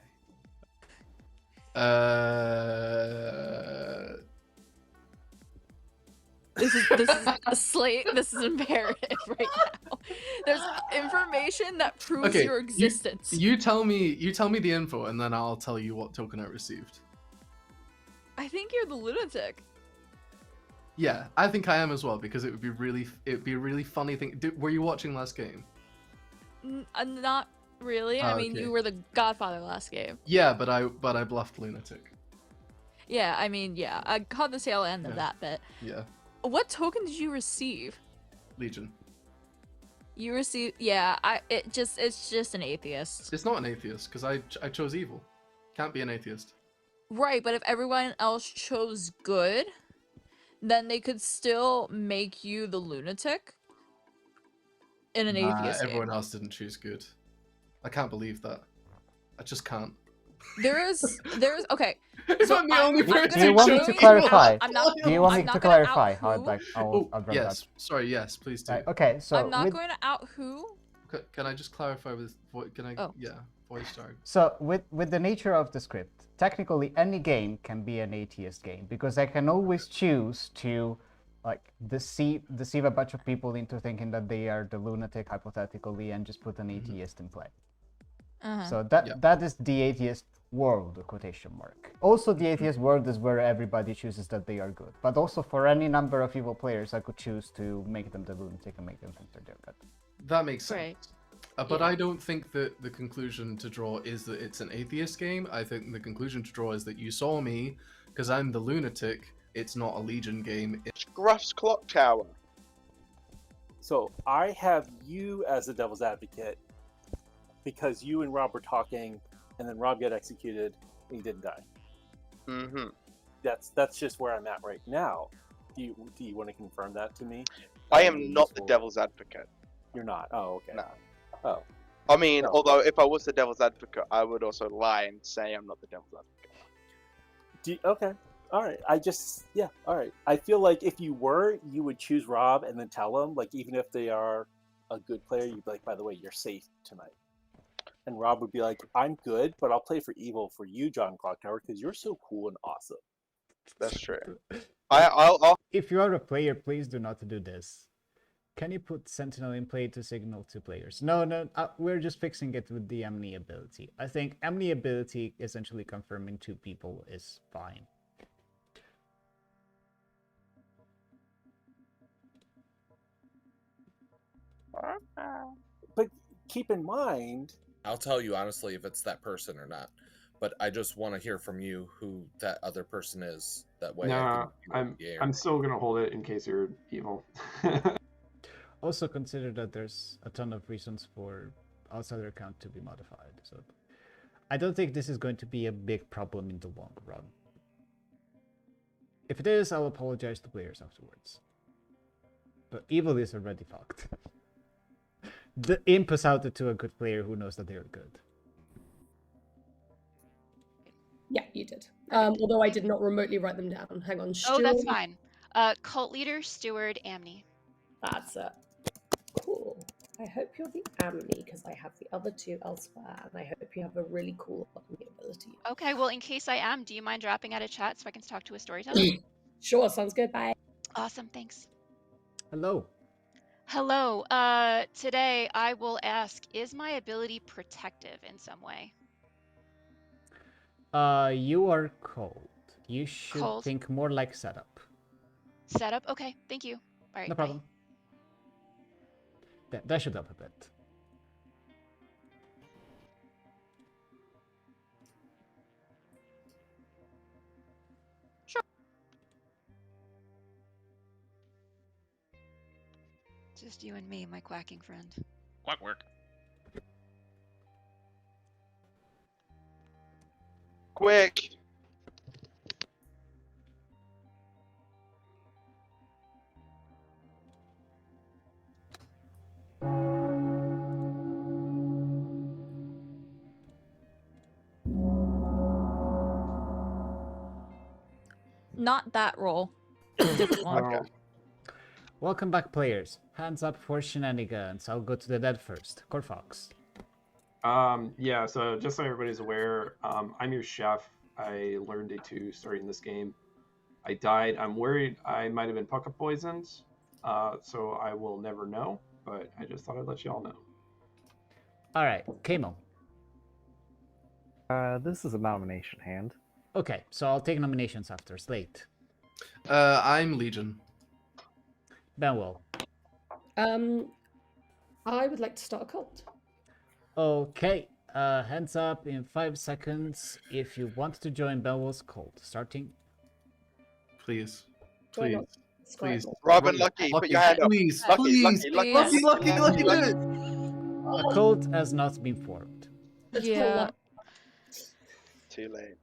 This is a slate. This is imperative right now. There's information that proves your existence. You tell me the info, and then I'll tell you what token I received. I think you're the lunatic. Yeah, I think I am as well, because it would be a really funny thing. Were you watching last game? Not really. I mean, okay. you were the Godfather last game. Yeah, but I bluffed lunatic. Yeah, I mean, yeah, I caught the tail end of that bit. Yeah. What token did you receive? Legion. You received, yeah. It's just an atheist. It's not an atheist because I chose evil. Can't be an atheist. Right, but if everyone else chose good, then they could still make you the lunatic in an atheist everyone game. else didn't choose good. I can't believe that. I just can't. There's okay. So I'm the only person. Do you want me to clarify? Do you want me I'm to not gonna clarify out how who. I'll drop yes. that. Sorry. Yes, please do. Right, okay, so I'm not going to out who. Can I just clarify with what? Can I? Oh. Yeah. Voice tag. So with the nature of the script, technically any game can be an atheist game because I can always choose to like deceive a bunch of people into thinking that they are the lunatic hypothetically and just put an atheist in play. So that is the atheist world, quotation mark. Also the atheist world is where everybody chooses that they are good. But also for any number of evil players I could choose to make them the lunatic and make them think they're good. That makes sense. Right. But I don't think that the conclusion to draw is that it's an atheist game. I think the conclusion to draw is that you saw me, because I'm the lunatic. It's not a Legion game. It's Gruff's Clocktower. So I have you as the devil's advocate because you and Rob were talking, and then Rob got executed, and he didn't die. Mm-hmm. That's just where I'm at right now. Do you want to confirm that to me? I am not the devil's advocate. You're not. Oh, okay. No. Oh. I mean, although if I was the devil's advocate, I would also lie and say I'm not the devil's advocate. Okay. All right. All right. I feel like if you were, you would choose Rob and then tell him, like, even if they are a good player, you'd be like, by the way, you're safe tonight. And Rob would be like, I'm good, but I'll play for evil for you, John Clocktower, because you're so cool and awesome. That's true. I'll If you are a player, please do not do this. Can you put Sentinel in play to signal to players? No, we're just fixing it with the Amni ability. I think Amni ability essentially confirming 2 people is fine. But keep in mind, I'll tell you honestly if it's that person or not. But I just want to hear from you who that other person is. That way, I'm still gonna hold it in case you're evil. Also consider that there's a ton of reasons for outsider account to be modified. So I don't think this is going to be a big problem in the long run. If it is, I'll apologize to players afterwards. But evil is already fucked. The imp is out to a good player who knows that they're good. Yeah, you did. Although I did not remotely write them down. Hang on. Oh, that's fine. Cult leader, steward, Amni. That's it. Cool. I hope you're the Amni because I have the other 2 elsewhere, and I hope you have a really cool Amni ability. Okay, well, in case I am, do you mind dropping out of chat so I can talk to a storyteller? Sure, sounds good. Bye. Awesome, thanks. Hello. Hello. Today I will ask, is my ability protective in some way? You are cold. You should Cold. think more like setup. Setup? Okay, thank you. All right, No problem. That should help a bit. Sure. Just you and me, my quacking friend. Quack work. quick. Not that roll. Different one. Okay. Welcome back, players. Hands up for shenanigans. I'll go to the dead first. Corfox. Yeah, so just so everybody's aware, I'm your chef. I learned A2 starting this game. I died. I'm worried I might have been pucka poisoned, so I will never know, but I just thought I'd let you all know. Alright, Kamo. This is a nomination hand. Okay, so I'll take nominations after. Slate. I'm Legion. Benwell. I would like to start a cult. Okay, hands up in 5 seconds if you want to join Benwell's cult. Starting. Please. Join Please. up. Please. Robin, Lucky, put your hand up. Please, Lucky, please. Lucky, Do it. A cult has not been formed. Let's Yeah. Too late.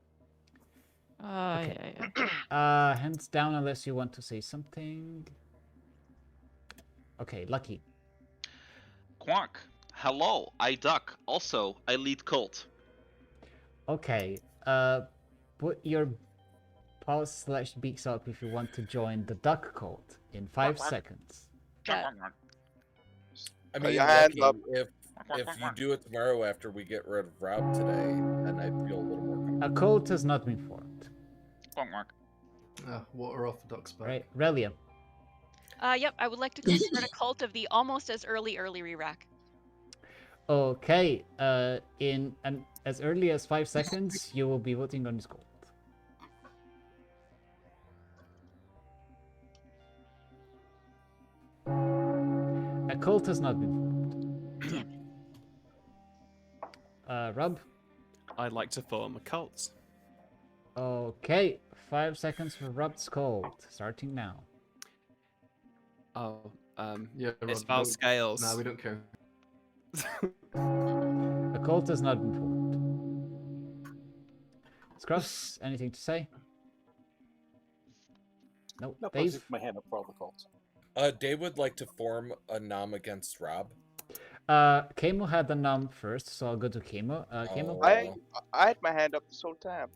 Yeah. Hands down unless you want to say something. Okay, Lucky. Quack. Hello, I duck. Also, I lead cult. Okay, put your paws/beaks up if you want to join the duck cult in 5 seconds. I Put mean, your hands Lucky, up. if you do it tomorrow after we get rid of Rob today, then I'd feel a little more comfortable. A cult has not been formed. Water off the duck's back. Right, Relia. Yep, I would like to start a cult of the almost as early re-rack. Okay, in as early as 5 seconds, you will be voting on this cult. A cult has not been formed. Damn it. Rob? I'd like to form a cult. Okay, 5 seconds for Rob's cult, starting now. Oh, yeah. It's Rob, about no- scales. Nah, we don't care. A cult has not been formed. Scruffs, anything to say? Nope. No, I was Dave? just my hand up for all the calls. Dave would like to form a nom against Rob. Kamo had the num first, so I'll go to Kamo. Kamo? I had my hand up this whole time.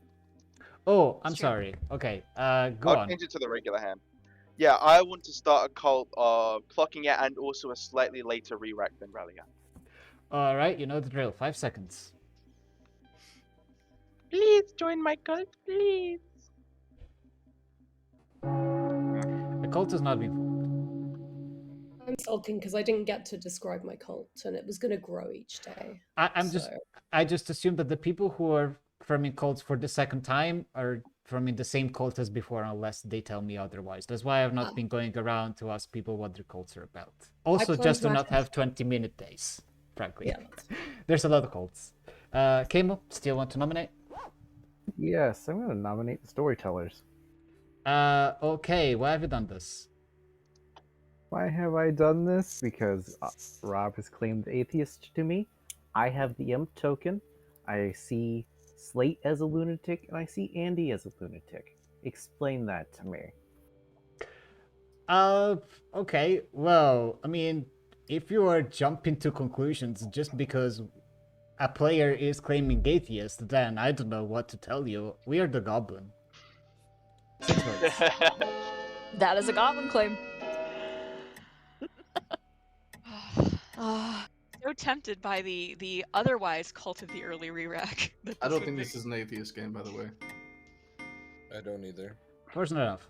Oh, I'm Sure. sorry. Okay, go I'll on. change it to the regular hand. Yeah, I want to start a cult of clocking it and also a slightly later re-rack than Relia. All right, you know the drill. 5 seconds. Please join my cult, please. The cult has not been formed. I'm sulking because I didn't get to describe my cult, and it was going to grow each day. I just assume that the people who are forming cults for the second time are forming the same cult as before, unless they tell me otherwise. That's why I've not been going around to ask people what their cults are about. Also, just to not have 20-minute days, frankly. Yeah. There's a lot of cults. Kamo, still want to nominate? Yes, I'm going to nominate the Storytellers. Okay, why have you done this? Why have I done this? Because Rob has claimed atheist to me. I have the imp token. I see Slate as a lunatic, and I see Andy as a lunatic. Explain that to me. Okay, well, I mean, if you are jumping to conclusions just because a player is claiming atheist, then I don't know what to tell you. We are the goblin. 6 votes. That is a goblin claim. So tempted by the otherwise cult of the early re-rack. I don't think this is an atheist game, by the way. I don't either. Close enough.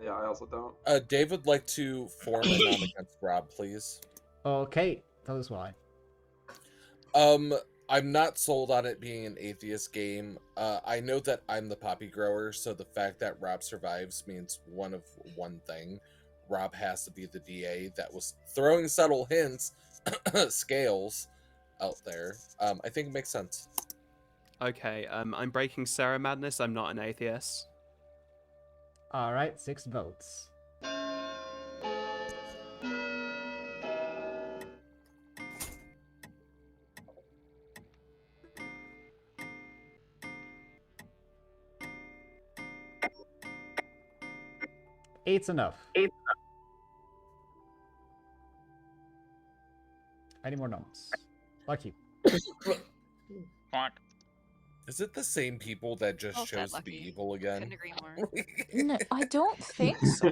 Yeah, I also don't. Dave would like to form a nom against Rob, please. Okay, tell us why. I'm not sold on it being an atheist game. I know that I'm the poppy grower, so the fact that Rob survives means one thing. Rob has to be the DA that was throwing subtle hints, scales out there. I think it makes sense. Okay, I'm breaking Sarah Madness. I'm not an atheist. All right, 6 votes. Eight's enough. Any more noms? Lucky. Is it the same people that just Well said, chose to Lucky. be evil again? Couldn't agree more. No, I don't think so.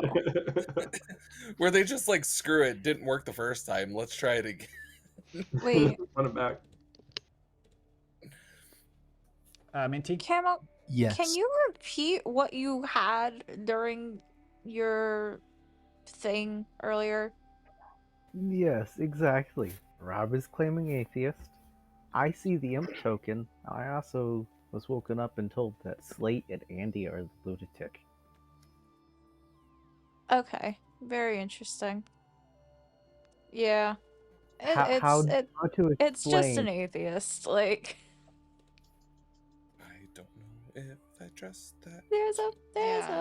Where they just like, screw it, didn't work the first time, let's try it again. Wait, Run it back. Minty? Camo, Yes. can you repeat what you had during your thing earlier? Yes, exactly. Rob is claiming atheist. I see the imp token. I also was woken up and told that Slate and Andy are the lunatic. Okay, very interesting. Yeah. How to It's just explain? an atheist, like I don't know if I trust that. there's a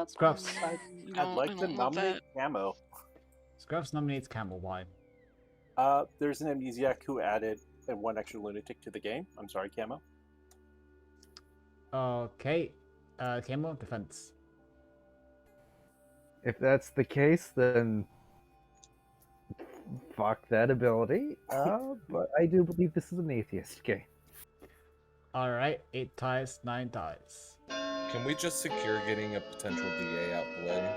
Scruffs. I'd like to nominate Camo. Scruffs nominates Camel. Why? There's an amnesiac who added one extra lunatic to the game. I'm sorry, Camo. Okay. Camo, defense. If that's the case, then fuck that ability. But I do believe this is an atheist game. Alright, 8 ties, 9 dies. Can we just secure getting a potential DA out the way?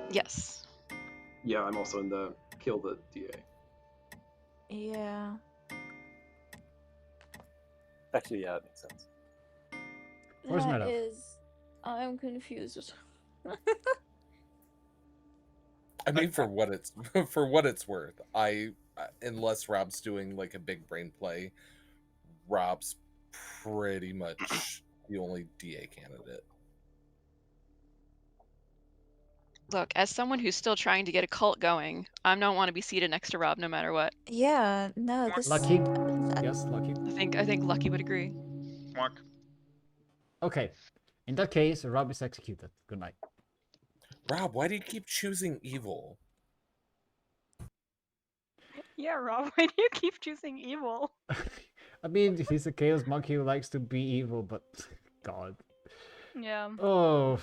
Yes. Yeah, I'm also in the kill the DA. Yeah. Actually, yeah, that makes sense. Where's That Meadow? is I'm confused. I mean, for what it's worth, unless Rob's doing like a big brain play, Rob's pretty much the only DA candidate. Look, as someone who's still trying to get a cult going, I don't want to be seated next to Rob no matter what. Yeah, no, this Lucky? Yes, Lucky. I think Lucky would agree. Mark. Okay. In that case, Rob is executed. Good night. Rob, why do you keep choosing evil? Yeah, Rob, why do you keep choosing evil? I mean, he's a chaos monkey who likes to be evil, but God. Yeah. Oh.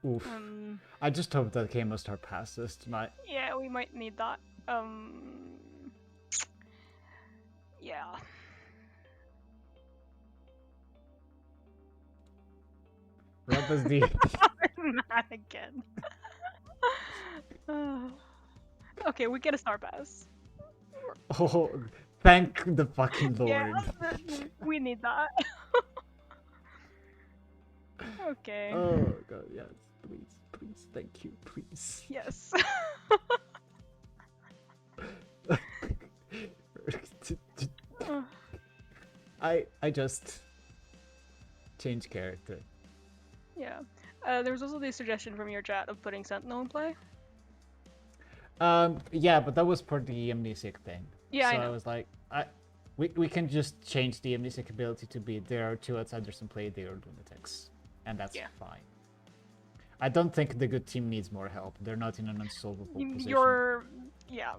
Oof. I just hope that Kamo Star passes tonight. Yeah, we might need that. Yeah. Rob is the... I'm mad again. Okay, we get a star pass. Oh, Thank the fucking Lord. Yeah, we need that. Okay. Oh god, yes. Please, thank you, please. Yes. I just change character. Yeah. There was also the suggestion from your chat of putting Sentinel in play. Yeah, but that was for the amnesic thing. Yeah, so I know. I was like, we can just change the amnesic ability to be there are two outsiders in play, they are lunatics, and that's fine. I don't think the good team needs more help. They're not in an unsolvable position. Yeah.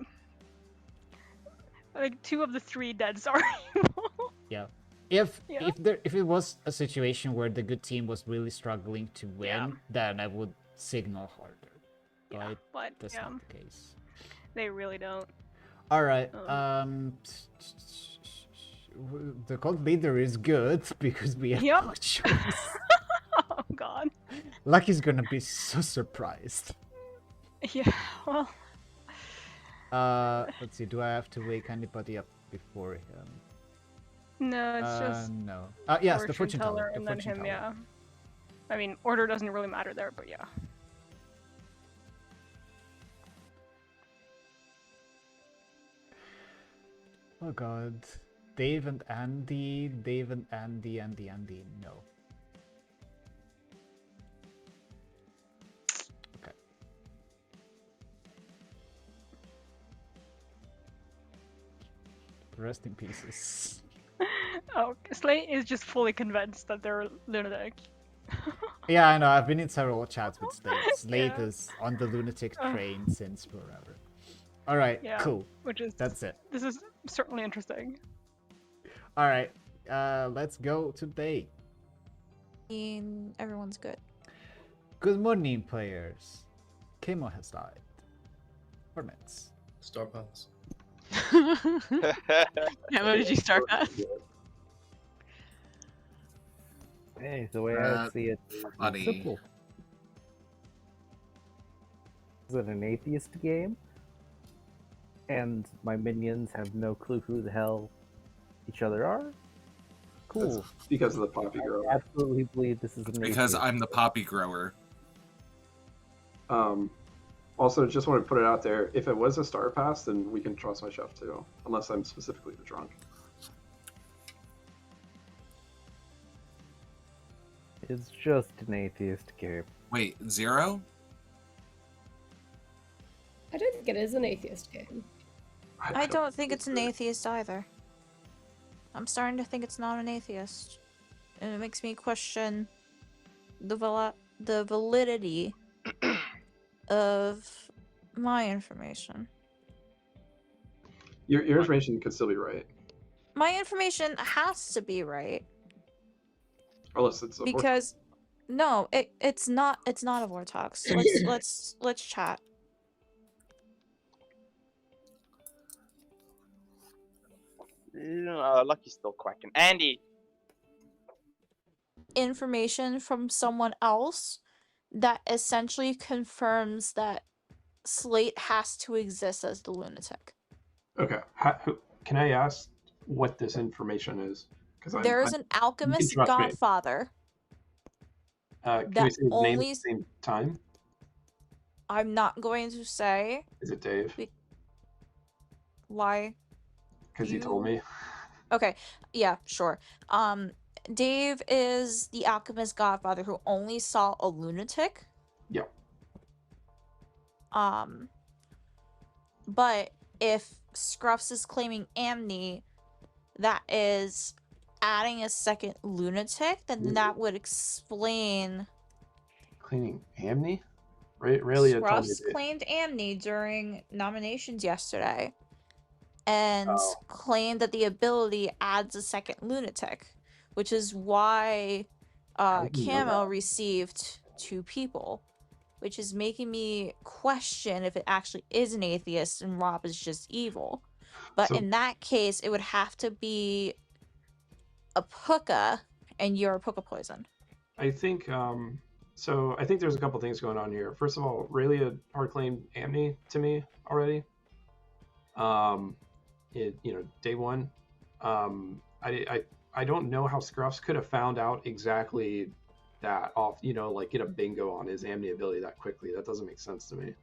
Like 2 of the 3 deads are evil. Yeah. If it was a situation where the good team was really struggling to win, then I would signal harder. But that's not the case. They really don't. All right. The cult leader is good because we have no choice. Oh god. Lucky's gonna be so surprised. Yeah. Well. Let's see. Do I have to wake anybody up before him? No, it's just no. Yes, the fortune teller. And then him, yeah. I mean, order doesn't really matter there, but yeah. Oh god. Dave and Andy, no. Okay. Rest in pieces. Oh, Slate is just fully convinced that they're lunatic. Yeah, I know. I've been in several chats with Slate. Slate is on the lunatic train since forever. All right, cool. That's it. This is certainly interesting. All right, let's go today. Everyone's good. Good morning, players. Kamo has died. Hornets. Star Pass. How did you start that? Hey, the way I see it, it's simple. Is it an atheist game? And my minions have no clue who the hell each other are? Cool. That's because of the poppy grower. I absolutely believe this is an because atheist. I'm the poppy grower. Also, just want to put it out there, if it was a star pass, then we can trust my chef too, unless I'm specifically the drunk. It's just an atheist game. Wait, 0? I don't think it is an atheist game. I don't think it's an atheist either. I'm starting to think it's not an atheist. And it makes me question the validity of my information. Your information could still be right. My information has to be right. Unless it's a because no, it's not a Vortox. Let's chat. Lucky's still quacking. Andy! Information from someone else that essentially confirms that Slate has to exist as the lunatic. Okay. Can I ask what this information is? There is an alchemist godfather. Can we say his name at the same time? I'm not going to say. Is it Dave? Why? Because he told me. Okay, yeah, sure. Dave is the alchemist godfather who only saw a lunatic. Yep. But if Scruffs is claiming Amni, that is adding a second lunatic, then that would explain. Claiming Amni? Really? Scruffs claimed Amni during nominations yesterday, and claimed that the ability adds a second lunatic, which is why Camo received 2 people, which is making me question if it actually is an atheist and Rob is just evil. But in that case, it would have to be a Puka, and you're a Puka poison. I think so. I think there's a couple things going on here. First of all, Raylia hard claimed Amni to me already. day one. I don't know how Scruffs could have found out exactly that off, like get a bingo on his Amni ability that quickly. That doesn't make sense to me.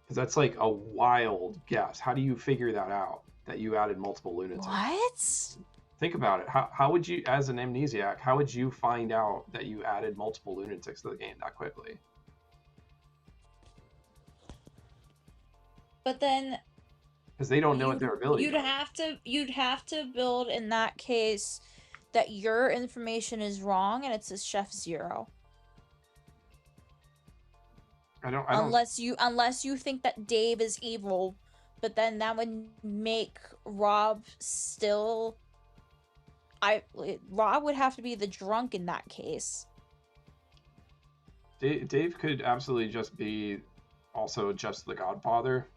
Because that's like a wild guess. How do you figure that out, that you added multiple lunatics? What? Think about it. How would you, as an amnesiac, how would you find out that you added multiple lunatics to the game that quickly? But then Because they don't know what their ability you'd have to build in that case that your information is wrong and it's a chef 0. Unless you think that Dave is evil, but then that would make Rob still. Rob would have to be the drunk in that case. Dave could absolutely just be also just the Godfather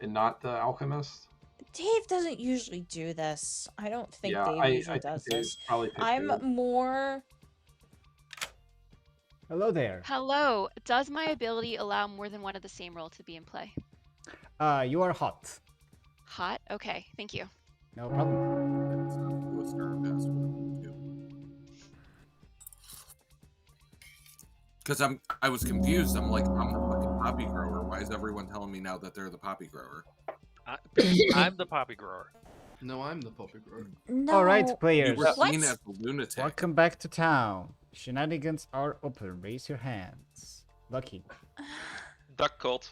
and not the alchemist. Dave doesn't usually do this. I don't think Dave usually does this. I'm Dave. more. Hello there. Hello. Does my ability allow more than one of the same role to be in play? You are hot. Hot? Okay, thank you. No problem. Because I was confused. I'm like, I'm the fucking poppy grower. Why is everyone telling me now that they're the poppy grower? I'm the poppy grower. No, I'm the poppy grower. No. All right, players. You were seen as a lunatic. Welcome back to town. Shenanigans are open. Raise your hands. Lucky. Duck cult.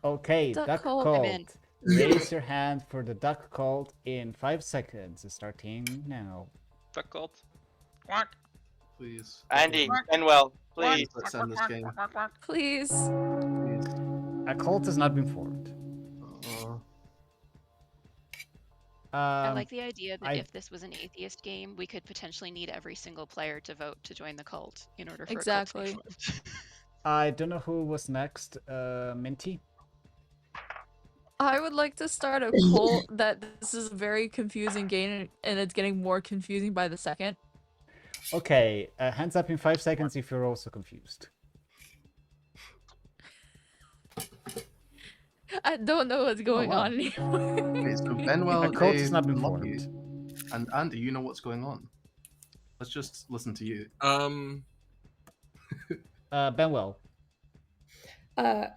Okay, duck cult. cult. I'm in. Raise your hand for the duck cult in 5 seconds. Starting now. Duck cult. Quack. Please. Andy, Benwell, please. Let's end this game. Please. A cult has not been formed. I like the idea that I- if this was an atheist game, we could potentially need every single player to vote to join the cult in order for Exactly. a cult to be formed. I don't know who was next. Minty? I would like to start a cult that this is a very confusing game and it's getting more confusing by the second. Okay, hands up in 5 seconds if you're also confused. I don't know what's going wow. on anymore. Okay, so Benwell, A cult has Dave, not been Lucky, formed. and Andy, you know what's going on. Let's just listen to you. Benwell.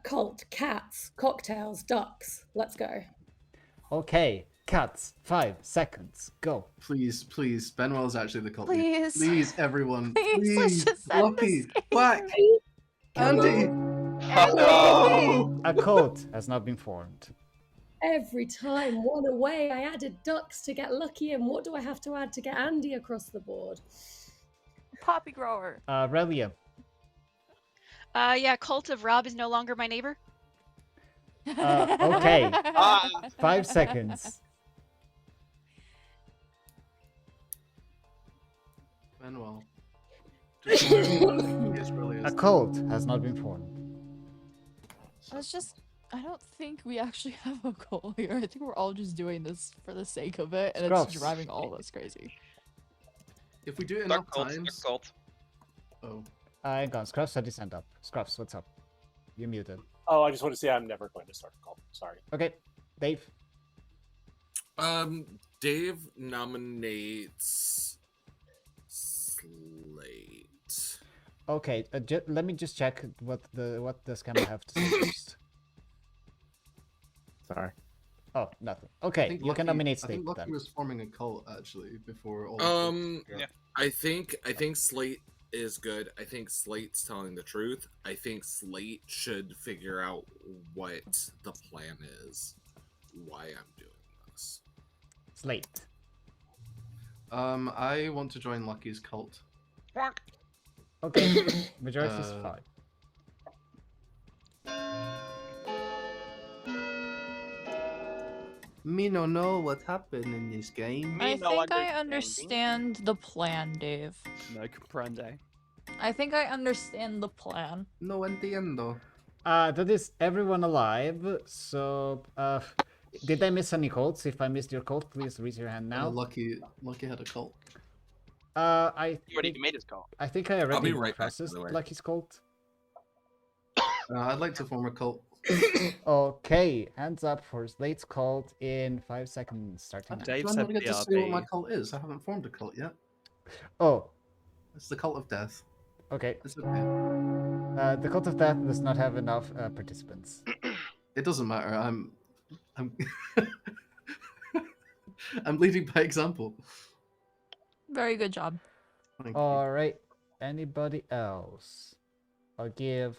Cult, cats, cocktails, ducks. Let's go. Okay, cats, 5 seconds, go. Please, please, Benwell's actually the cult. Please. Please, everyone. Please, let's just end Lucky, this game. Quack, Andy. A cult has not been formed. Every time, one away. I added ducks to get Lucky, and what do I have to add to get Andy across the board? Poppy grower. Relia. Yeah, cult of Rob is no longer my neighbor. Okay, 5 seconds. Benwell. A cult has not been formed. I don't think we actually have a goal here. I think we're all just doing this for the sake of it, and Scruffs. it's driving all of us crazy. If we do it Duck enough cult. times. Duck cult. Oh. Hang on, Scruffs had his hand up. Scruffs, what's up? You're muted. Oh, I just want to say I'm never going to start a cult. Sorry. Okay, Dave. Dave nominates Slate. Okay, let me just check what the scammer have to say first. Sorry. Oh, nothing. I Okay, think you can Lucky- nominate I Slate think Lucky then. was forming a cult actually before all. of this. Yeah. I think Slate is good. I think Slate's telling the truth. I think Slate should figure out what the plan is, why I'm doing this. Slate. I want to join Lucky's cult. Quack. Okay, majority is 5. Me no know what happened in this game. I think I understand the plan, Dave. No comprende. I think I understand the plan. No entiendo. That is everyone alive. So, did I miss any cults? If I missed your cult, please raise your hand now. Lucky had a cult. I You already made his call. I think I I'll already be right back, by processed the way. Lucky's cult. I'd like to form a cult Okay, hands up for Slate's cult in 5 seconds. Starting now. Do I not get to say what my cult is? I haven't formed a cult yet. Oh, It's the cult of death. okay. It's okay. The cult of death does not have enough participants. It doesn't matter. I'm I'm leading by example. Very good job. All right. Anybody else? I'll give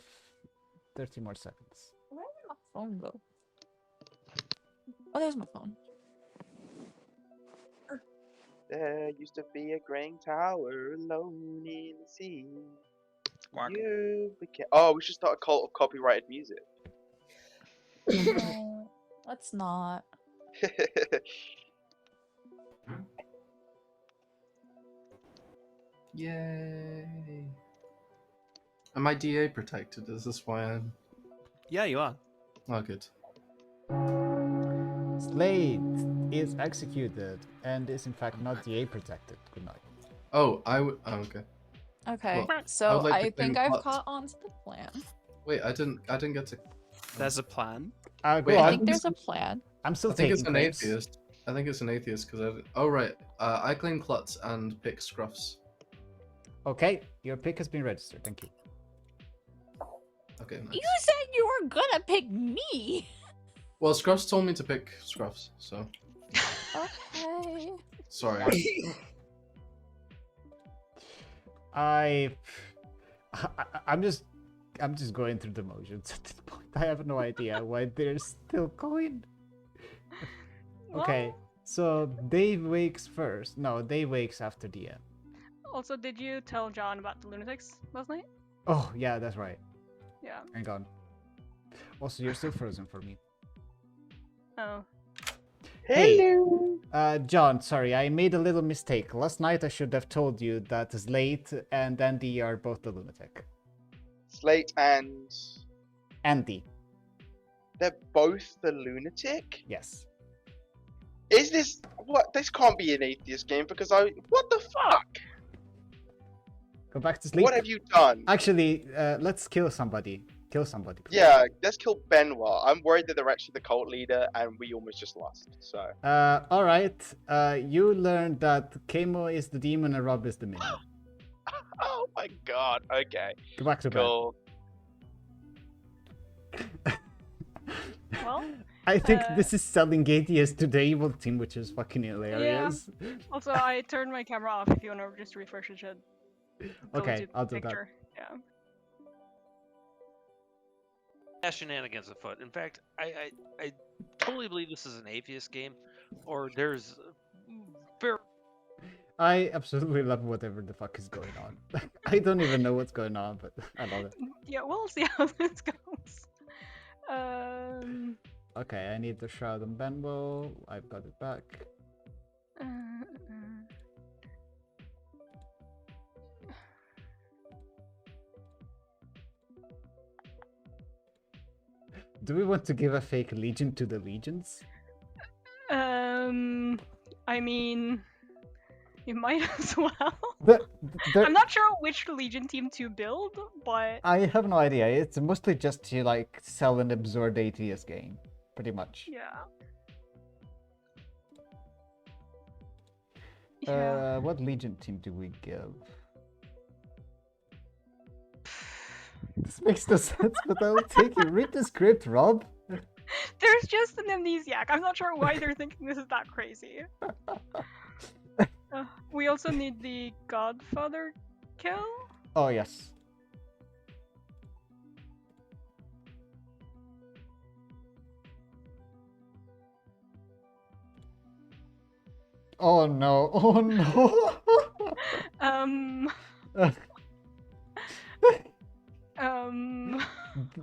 30 more seconds. Where did my phone go? Oh, there's my phone. There used to be a graying tower alone in the sea. You became... Oh, we should start a cult of copyrighted music. No, let's not. Yay! Am I DA protected? Is this why I'm... Yeah, you are. Oh, good. Slate is executed and is in fact not DA protected. Good night. Oh, oh, okay. Okay, Well, so would like I to think claim I've plots. caught on to the plan. Wait, I didn't get to... There's a plan. Go Wait, on. I think there's a plan. I'm still I think it's taking an claims. atheist. I think it's an atheist because I've... Oh, right. I claim Klutz and pick Scruffs. Okay, your pick has been registered. Thank you. Okay, nice. You said you were gonna pick me. Well, Scruffs told me to pick Scruffs, so... Okay. Sorry. I'm just going through the motions at this point. I have no idea why they're still going. Okay, so Dave wakes first. No, Dave wakes after the end. Also, did you tell John about the lunatics last night? Oh, yeah, that's right. Yeah. Hang on. Also, you're still frozen for me. Oh. Hey, John, sorry, I made a little mistake. Last night I should have told you that Slate and Andy are both the lunatic. Slate and... Andy. They're both the lunatic? Yes. Is this... What? This can't be an atheist game because I... What the fuck? Go back to sleep. What have you done? Actually, let's kill somebody. Kill somebody. Please. Yeah, let's kill Benoit. I'm worried that they're actually the cult leader and we almost just lost, so... Alright. You learned that Kamo is the demon and Rob is the minion. Oh my god, okay. Go back to bed. Cool. Well, I think this is selling atheist to the evil team, which is fucking hilarious. Yeah. Also, I turned my camera off if you want to just refresh it. Should go Okay, to the I'll do picture. Yeah. Shenanigans afoot. In fact, I totally believe this is an atheist game, or there's very... I absolutely love whatever the fuck is going on. I don't even know what's going on, but I love it. Yeah, we'll see how this goes. Okay, I need the Shroud on Benbow. I've got it back. Do we want to give a fake legion to the legions? I mean, you might as well. There- I'm not sure which Legion team to build, but I have no idea. It's mostly just to like sell an absurd atheist game, pretty much. yeah. What legion team do we give? This makes no sense, but I'll take it. Read the script, Rob. There's just an amnesiac. I'm not sure why they're thinking this is that crazy. We also need the Godfather kill. Oh, yes. Oh no, oh no.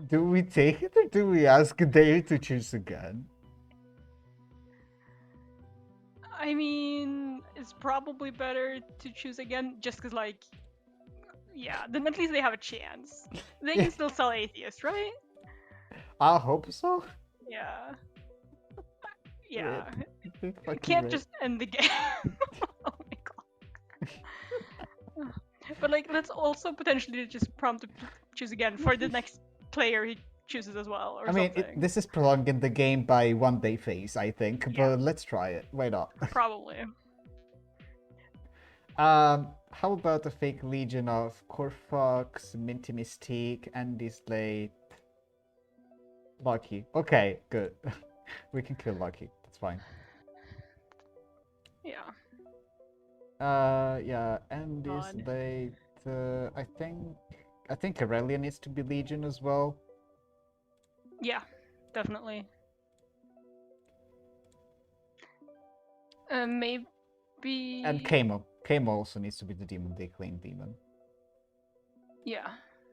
Do we take it or do we ask Dave to choose again? I mean, it's probably better to choose again, just because, like, yeah, then at least they have a chance. They can still sell atheist, right? I hope so. Yeah. Yeah. Fucking It can't right. just end the game. Oh my god. But like, let's also potentially just prompt to choose again for the next player he chooses as well, or I mean, something. this is prolonging the game by 1 day phase, I think, Yeah. but let's try it. Why not? Probably. How about a fake legion of Corfox, Minty Mystique, Andy Slate, Lucky? Okay, good. We can kill Lucky. That's fine. Yeah. Yeah, Andy God. Slate. I think Aurelia needs to be legion as well. Yeah, definitely. Maybe. And Kamo. Kamo also needs to be the demon. They claim demon. Yeah.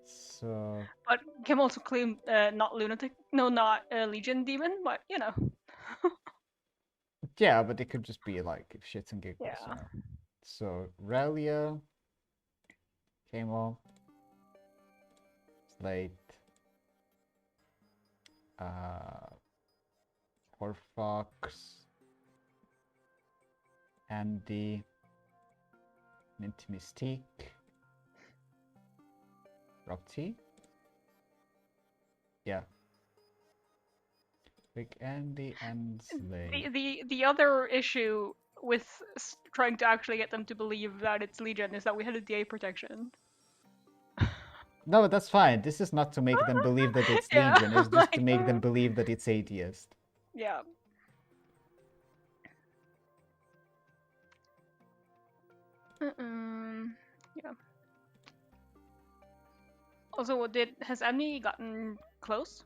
So. But Kim also claimed not lunatic. No, not Legion demon. But you know. Yeah, but it could just be like shits and giggles. Yeah. You know? So Aurelia, Kamo, Slate, Corfox, Andy, Mint Mystique, Roxy. Yeah. Big Andy and Slate. The other issue with trying to actually get them to believe that it's Legion is that we had a DA protection. No, that's fine. This is not to make them believe that it's Yeah, Legion. It's just to like, make them believe that it's Atheist. Yeah. Yeah. Also, has Emily gotten close?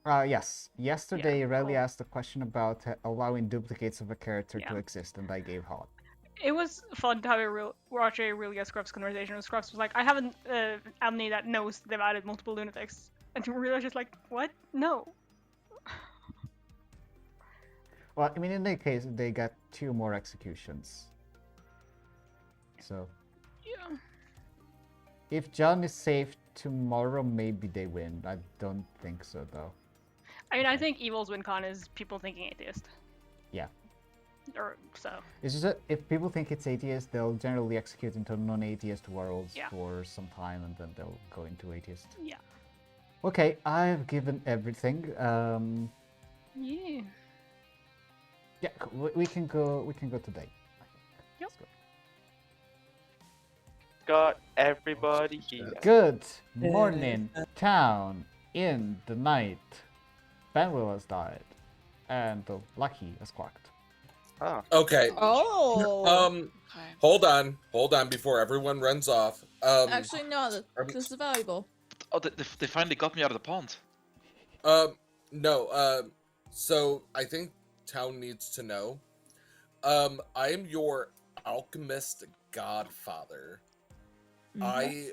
Yes. Yesterday, Aurelia asked a question about allowing duplicates of a character to exist, and I gave hot. It was fun to have watch a Aurelia Scruffs conversation. Scruffs was like, I have an Amni that knows they've added multiple lunatics. And Aurelia was just like, what? No. Well, I mean, in their case, they got 2 more executions. So. Yeah. If John is safe tomorrow, maybe they win. I don't think so, though. I mean, I think Evil's win con is people thinking Atheist. Yeah. Or so. It's just that if people think it's Atheist, they'll generally execute into non-Atheist worlds for some time, and then they'll go into Atheist. Yeah. Okay, I've given everything. Yeah. Yeah, we can go. We can go today. Yep. Got everybody here. Good morning, town. In the night, Benwell has died, and the Lucky has quacked. Ah. Okay. Oh. Hold on before everyone runs off. Actually, no. This is valuable. Oh, they finally got me out of the pond. No. So I think town needs to know. I am your alchemist godfather. I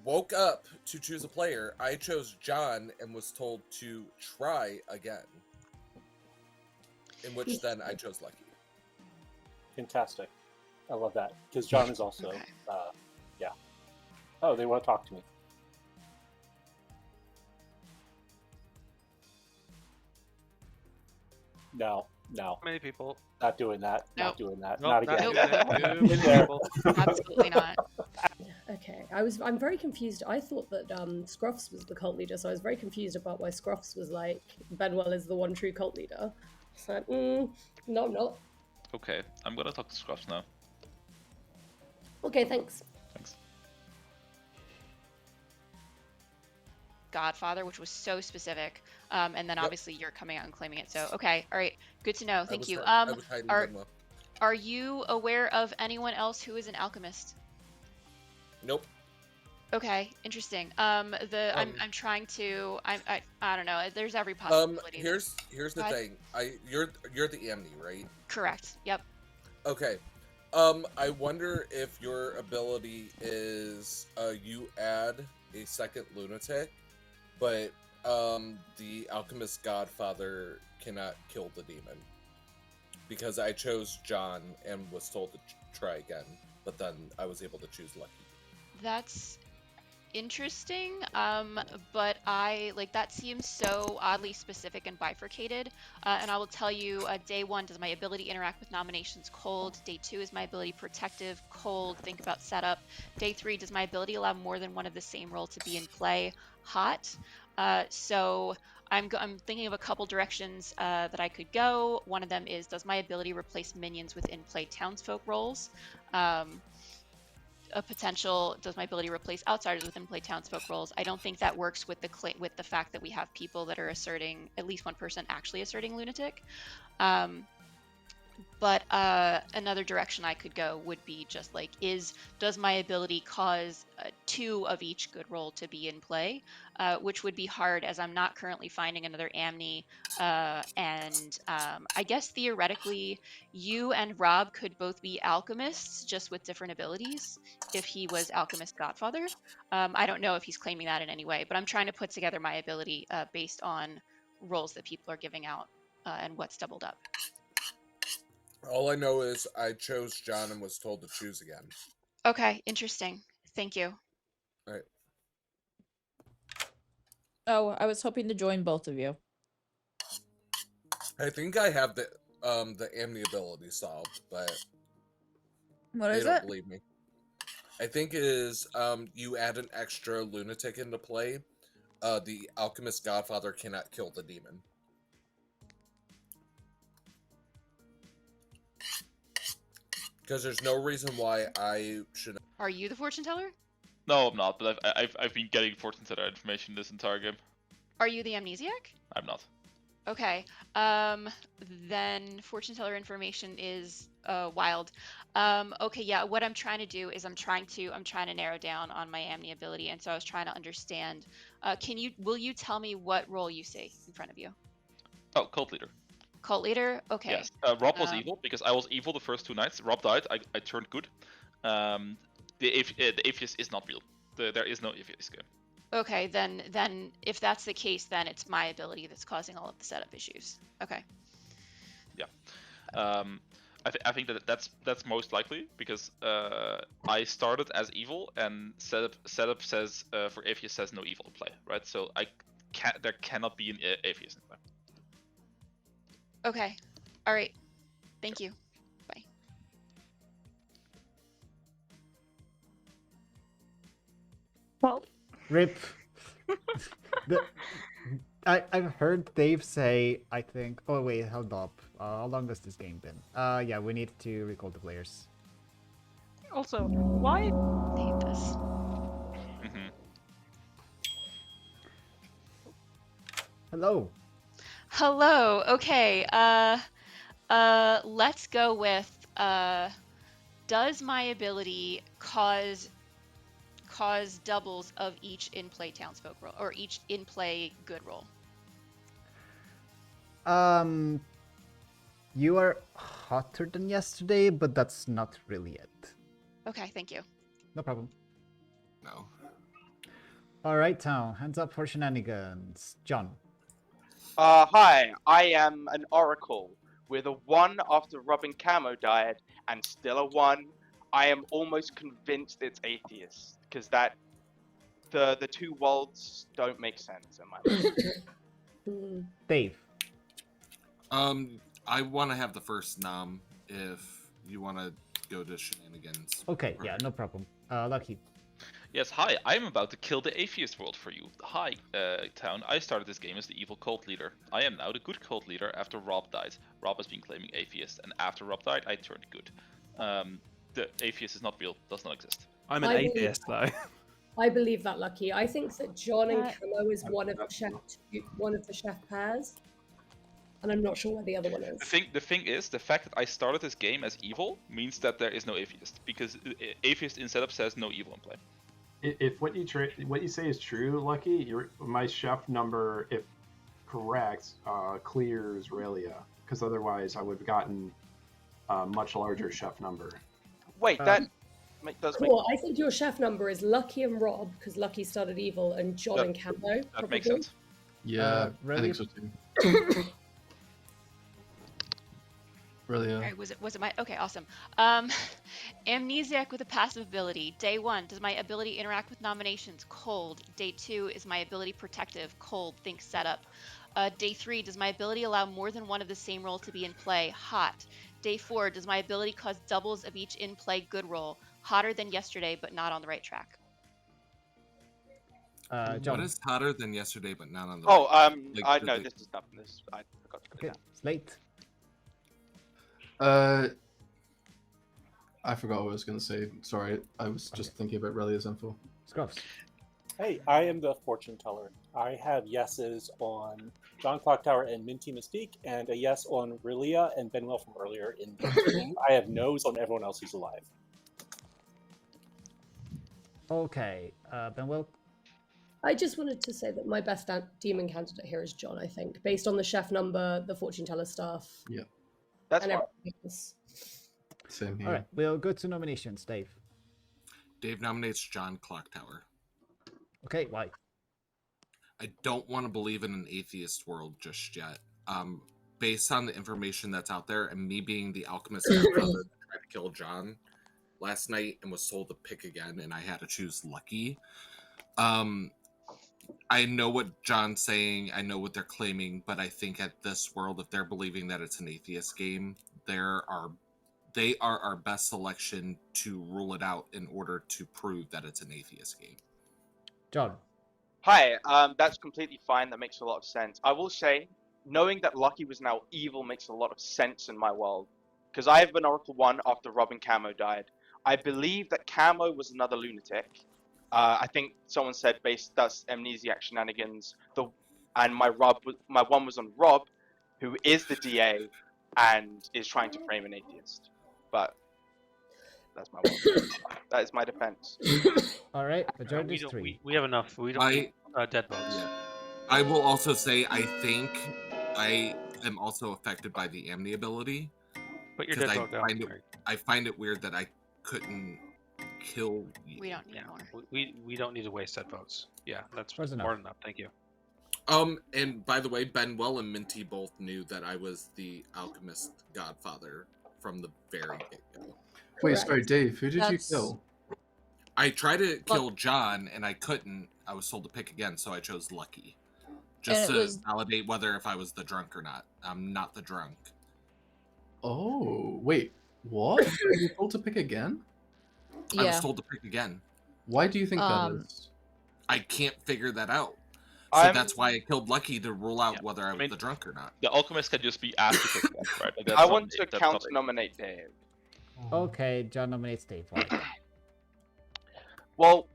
woke up to choose a player. I chose John and was told to try again. In which then I chose Lucky. Fantastic. I love that. Because John is also, yeah. Oh, they want to talk to me. No. Many people. Not doing that. Nope. Not doing that. Nope, not again. Nope. In there. Absolutely not. Okay, I'm very confused. I thought that Scruffs was the cult leader, so I was very confused about why Scruffs was like, Benwell is the one true cult leader. So, no, I'm not. Okay, I'm gonna talk to Scruffs now. Okay, thanks. Thanks. Godfather, which was so specific, and then obviously you're coming out and claiming it. So okay, all right, good to know. Thank you. Are you aware of anyone else who is an alchemist? Nope. Okay, interesting. I'm trying to. I don't know. There's every possibility. Here's the thing. You're the Amni, right? Correct. Yep. Okay. I wonder if your ability is you add a second lunatic, but the alchemist godfather cannot kill the demon. Because I chose John and was told to try again, but then I was able to choose Lucky. That's interesting, but that seems so oddly specific and bifurcated, and I will tell you, day 1, does my ability interact with nominations? Cold. Day 2, is my ability protective? Cold. Think about setup. Day 3, does my ability allow more than one of the same role to be in play? Hot. So I'm thinking of a couple directions that I could go. One of them is, does my ability replace minions with in-play townsfolk roles? A potential, does my ability replace outsiders with in-play townsfolk roles? I don't think that works with the fact that we have people that are asserting, at least one person actually asserting lunatic. But another direction I could go would be just like, does my ability cause 2 of each good roll to be in play, which would be hard as I'm not currently finding another Amni. And I guess theoretically, you and Rob could both be alchemists, just with different abilities, if he was Alchemist Godfather. I don't know if he's claiming that in any way, but I'm trying to put together my ability based on rolls that people are giving out and what's doubled up. All I know is I chose John and was told to choose again. Okay, interesting. Thank you. All right. Oh, I was hoping to join both of you. I think I have the Amni ability solved, but What they is don't it? believe me. I think it is you add an extra lunatic into play. The Alchemist Godfather cannot kill the demon. Because there's no reason why I should. Are you the fortune teller? No, I'm not. But I've been getting fortune teller information this entire game. Are you the amnesiac? I'm not. Okay. Then fortune teller information is wild. Okay, yeah. What I'm trying to do is I'm trying to narrow down on my Amni ability, and so I was trying to understand. Will you tell me what role you see in front of you? Oh, cult leader. Cult leader. Okay. Yes. Rob was evil because I was evil the first 2 nights. Rob died. I turned good. The atheist is not real. There is no atheist game. Okay, then if that's the case, then it's my ability that's causing all of the setup issues. Okay. Yeah. I think that's most likely because I started as evil and setup says for atheist says no evil in play, right? So there cannot be an atheist in play. Okay. All right. Thank you. Bye. Well, Rip. I've heard Dave say, I think. Oh wait, hold up. How long has this game been? Yeah, we need to recall the players. also, why? I hate this. Hello. Hello. Okay. Let's go with does my ability cause doubles of each in-play townsfolk roll or each in-play good roll? You are hotter than yesterday, but that's not really it. Okay, thank you. No problem. No. All right, Town. Hands up for shenanigans. John. Hi, I am an oracle with a 1 after Robin Camo died, and still a 1. I am almost convinced it's atheist because the 2 worlds don't make sense in my mind. Dave. I want to have the first nom if you want to go to shenanigans. Okay, yeah, no problem. Lucky. Yes, hi, I'm about to kill the atheist world for you. Hi, Town, I started this game as the evil cult leader. I am now the good cult leader after Rob died. Rob has been claiming atheist, and after Rob died, I turned good. The atheist is not real, does not exist. I'm an atheist, though. I believe that, Lucky. I think that John and Camo is one of the chef pairs, and I'm not sure where the other one is. The thing is, the fact that I started this game as evil means that there is no atheist, because atheist in setup says no evil in play. If what you say is true, Lucky, my chef number, if correct, clears Relia, because otherwise I would have gotten a much larger chef number. Wait, that does make Cool. I think your chef number is Lucky and Rob, because Lucky started evil, and John and Camo. That makes sense. Yeah, I think so too. Really? All right, was it my okay? Awesome. Amnesiac with a passive ability. Day 1, does my ability interact with nominations? Cold. Day 2, is my ability protective? Cold. Think setup. Day 3, does my ability allow more than one of the same role to be in play? Hot. Day 4, does my ability cause doubles of each in play good roll? Hotter than yesterday, but not on the right track. John. What is hotter than yesterday, but not on the? Oh, right? I Like, know the- this is nothing. This I forgot to put it Okay, down. Slate. I forgot what I was going to say. Sorry, I was just thinking about Relia's info. Scruffs. Hey, I am the fortune teller. I have yeses on John Clocktower and Minty Mystique, and a yes on Relia and Benwell from earlier in the game. I have no's on everyone else who's alive. Okay, Benwell. I just wanted to say that my best demon candidate here is John, I think, based on the chef number, the fortune teller stuff. Yeah. That's and fine. everything else. Same here. All right, we'll go to nominations. Dave. Dave nominates John Clocktower. Okay, why? I don't want to believe in an atheist world just yet. Based on the information that's out there, and me being the alchemist godfather that tried to kill John last night and was told to pick again, and I had to choose Lucky. I know what John's saying. I know what they're claiming, but I think at this world, if they're believing that it's an atheist game, they are our best selection to rule it out in order to prove that it's an atheist game. John. Hi, that's completely fine. That makes a lot of sense. I will say, knowing that Lucky was now evil makes a lot of sense in my world. Because I have been Oracle 1 after Rob and Camo died. I believe that Camo was another lunatic. I think someone said that's amnesiac shenanigans. And my one was on Rob, who is the DA and is trying to frame an atheist. But that's my one. That is my defense. All right, majority is we, 3. we have enough. We don't need dead votes. Yeah. I will also say I think I am also affected by the Amni ability. Put your 'cause dead vote down. I find it weird that I couldn't kill you. We don't need more. We don't need to waste dead votes. Yeah, that's Close more enough. than enough. Thank you. And by the way, Benwell and Minty both knew that I was the alchemist godfather from the very get-go. Wait, sorry, Dave. Who did That's- you kill? I tried to kill John, and I couldn't. I was told to pick again, so I chose Lucky. Just And to it was- validate whether if I was the drunk or not. I'm not the drunk. Oh, wait. What? Were you told to pick again? I was Yeah. told to pick again. Why do you think that is? I can't figure that out. So I'm- that's why I killed Lucky to rule out whether I was the drunk or not. The alchemist can just be asked to pick one, right? Like, that's I not want it, to that's not counter it. nominate Dave. Okay, John nominates Dave. Why? Well,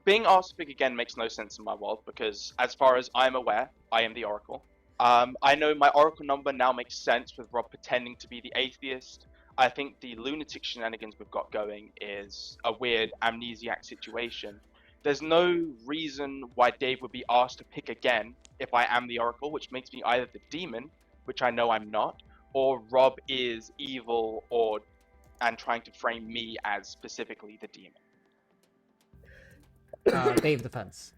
being asked to pick again makes no sense in my world because, as far as I'm aware, I am the Oracle. I know my Oracle number now makes sense with Rob pretending to be the atheist. I think the lunatic shenanigans we've got going is a weird amnesiac situation. There's no reason why Dave would be asked to pick again if I am the Oracle, which makes me either the demon, which I know I'm not, or Rob is evil and trying to frame me as specifically the demon. Dave defense.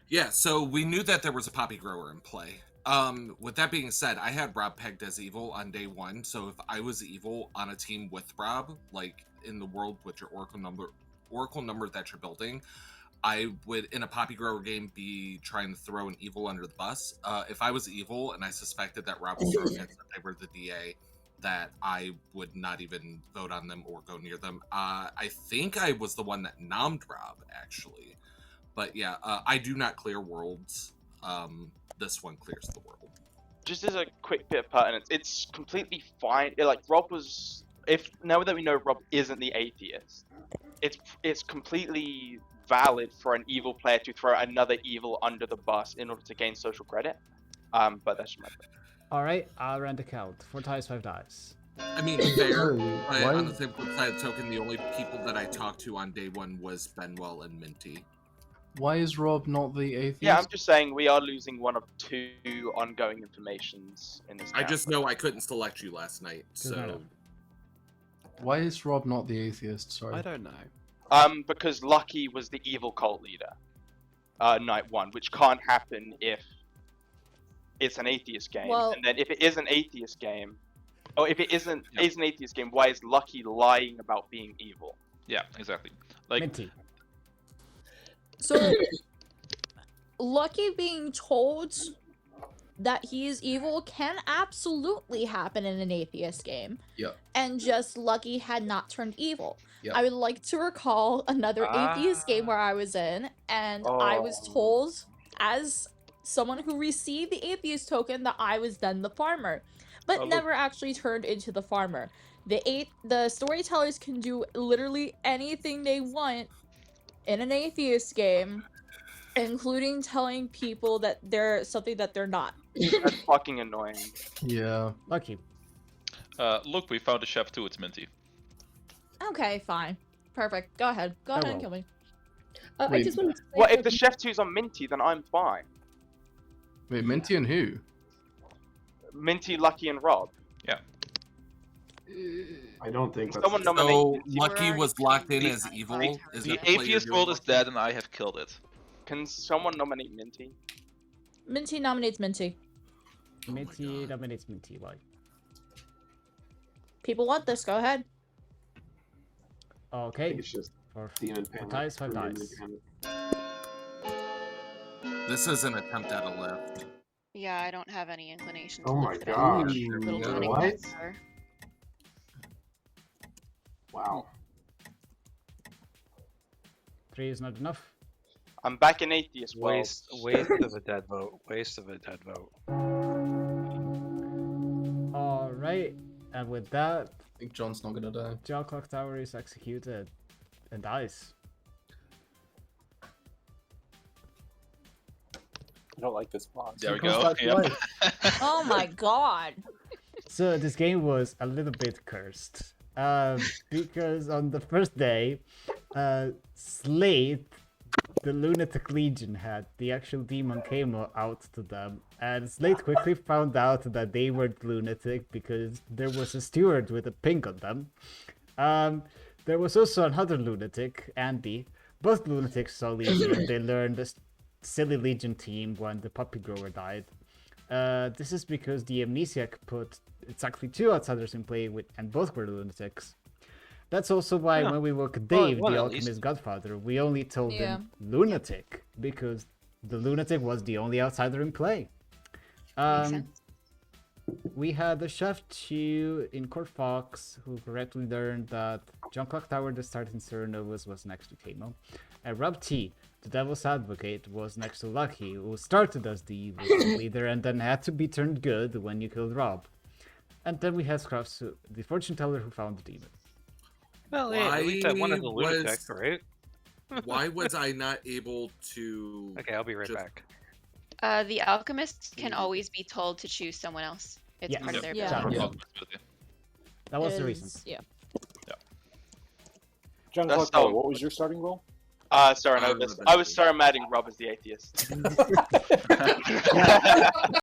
Yeah, so we knew that there was a poppy grower in play. With that being said, I had Rob pegged as evil on day 1, so if I was evil on a team with Rob, like in the world with your Oracle number that you're building, I would, in a poppy grower game, be trying to throw an evil under the bus. If I was evil and I suspected that Rob was throwing it, that they were the DA, that I would not even vote on them or go near them. I think I was the one that nommed Rob, actually. But yeah, I do not clear worlds. This one clears the world. Just as a quick bit of pertinence, it's completely fine. Like Rob was, now that we know Rob isn't the atheist, it's completely valid for an evil player to throw another evil under the bus in order to gain social credit. But that's just my thing. All right, I'll run the count. 4 ties, 5 dice. I mean, fair. Why- On the same flip side of the token, the only people that I talked to on day 1 was Benwell and Minty. Why is Rob not the atheist? Yeah, I'm just saying we are losing one of 2 ongoing informations in this. I count. just know I couldn't select you last night, so... Why is Rob not the atheist? Sorry. I don't know. Because Lucky was the evil cult leader, night 1, which can't happen if it's an atheist game. Well- And then if it is an atheist game, or if it isn't is an atheist game, why is Lucky lying about being evil? Yeah, exactly. Like, Minty. So, Lucky being told that he is evil can absolutely happen in an atheist game. Yep. And just Lucky had not turned evil. Yep. I would like to recall another atheist game where I was in, and I was told, as someone who received the atheist token, that I was then the farmer, but never actually turned into the farmer. The storytellers can do literally anything they want in an atheist game, including telling people that they're something that they're not. That's fucking annoying. Yeah. Lucky. Look, we found a chef too. It's Minty. Okay, fine. Perfect. Go ahead. Go ahead and kill me. I just wanted to say What if the chef two's on Minty? Then I'm fine. Wait, Minty and who? Minty, Lucky, and Rob. Yeah. I don't think that's... Someone nominate So Minty. Lucky was locked in as evil. Is The that what you're atheist doing, world is Lucky? dead, and I have killed it. Can someone nominate Minty? Minty nominates Minty. Minty dominates Minty. Why? People want this. Go ahead. I Okay. think it's just For demon 4 panic. dice, 5 Demon dice. panic. This is an attempt at a lift. Yeah, I don't have any inclination to Oh my lift it up. gosh. Little Yeah. tuning What? beds are- Wow. 3 is not enough. I'm back in atheist world. Waste of a dead vote. Waste of a dead vote. Alright, and with that, I think John's not gonna die. John Clocktower is executed and dies. I don't like this box. There we Goes go. back to Yep. life. Oh my god. So this game was a little bit cursed. Because on the first day, Slate, the Lunatic Legion, had the actual demon came out to them, and Slate quickly found out that they were lunatic because there was a steward with a pink on them. There was also another lunatic, Andy. Both lunatics saw Legion. They learned the silly Legion team when the puppy grower died. This is because the Amnesiac put exactly 2 outsiders in play, and both were lunatics. That's also why when we woke Dave, one the at Alchemist least. Godfather, we only told Yeah. him lunatic, because the lunatic was the only outsider in play. Makes sense. We had the Chef 2 in Court Fox, who correctly learned that John Clocktower, the starting Cernobus, was next to Kamo. And Rob T, the Devil's Advocate, was next to Lucky, who started as the evil leader and then had to be turned good when you killed Rob. And then we had Scruffs, the Fortune Teller, who found the demon. Well, yeah, at least I wanted the was- lunatic, right? Why was I not able to? Okay, I'll be right just- back. The alchemist can always be told to choose someone else. It's Yes. part of their Yeah. ability. Yeah. That was the Is- reason. Yeah. John That's Clocktower, dumb. what was your starting role? Sorry, I no, remember I was sorry, I'm adding Rob as the atheist.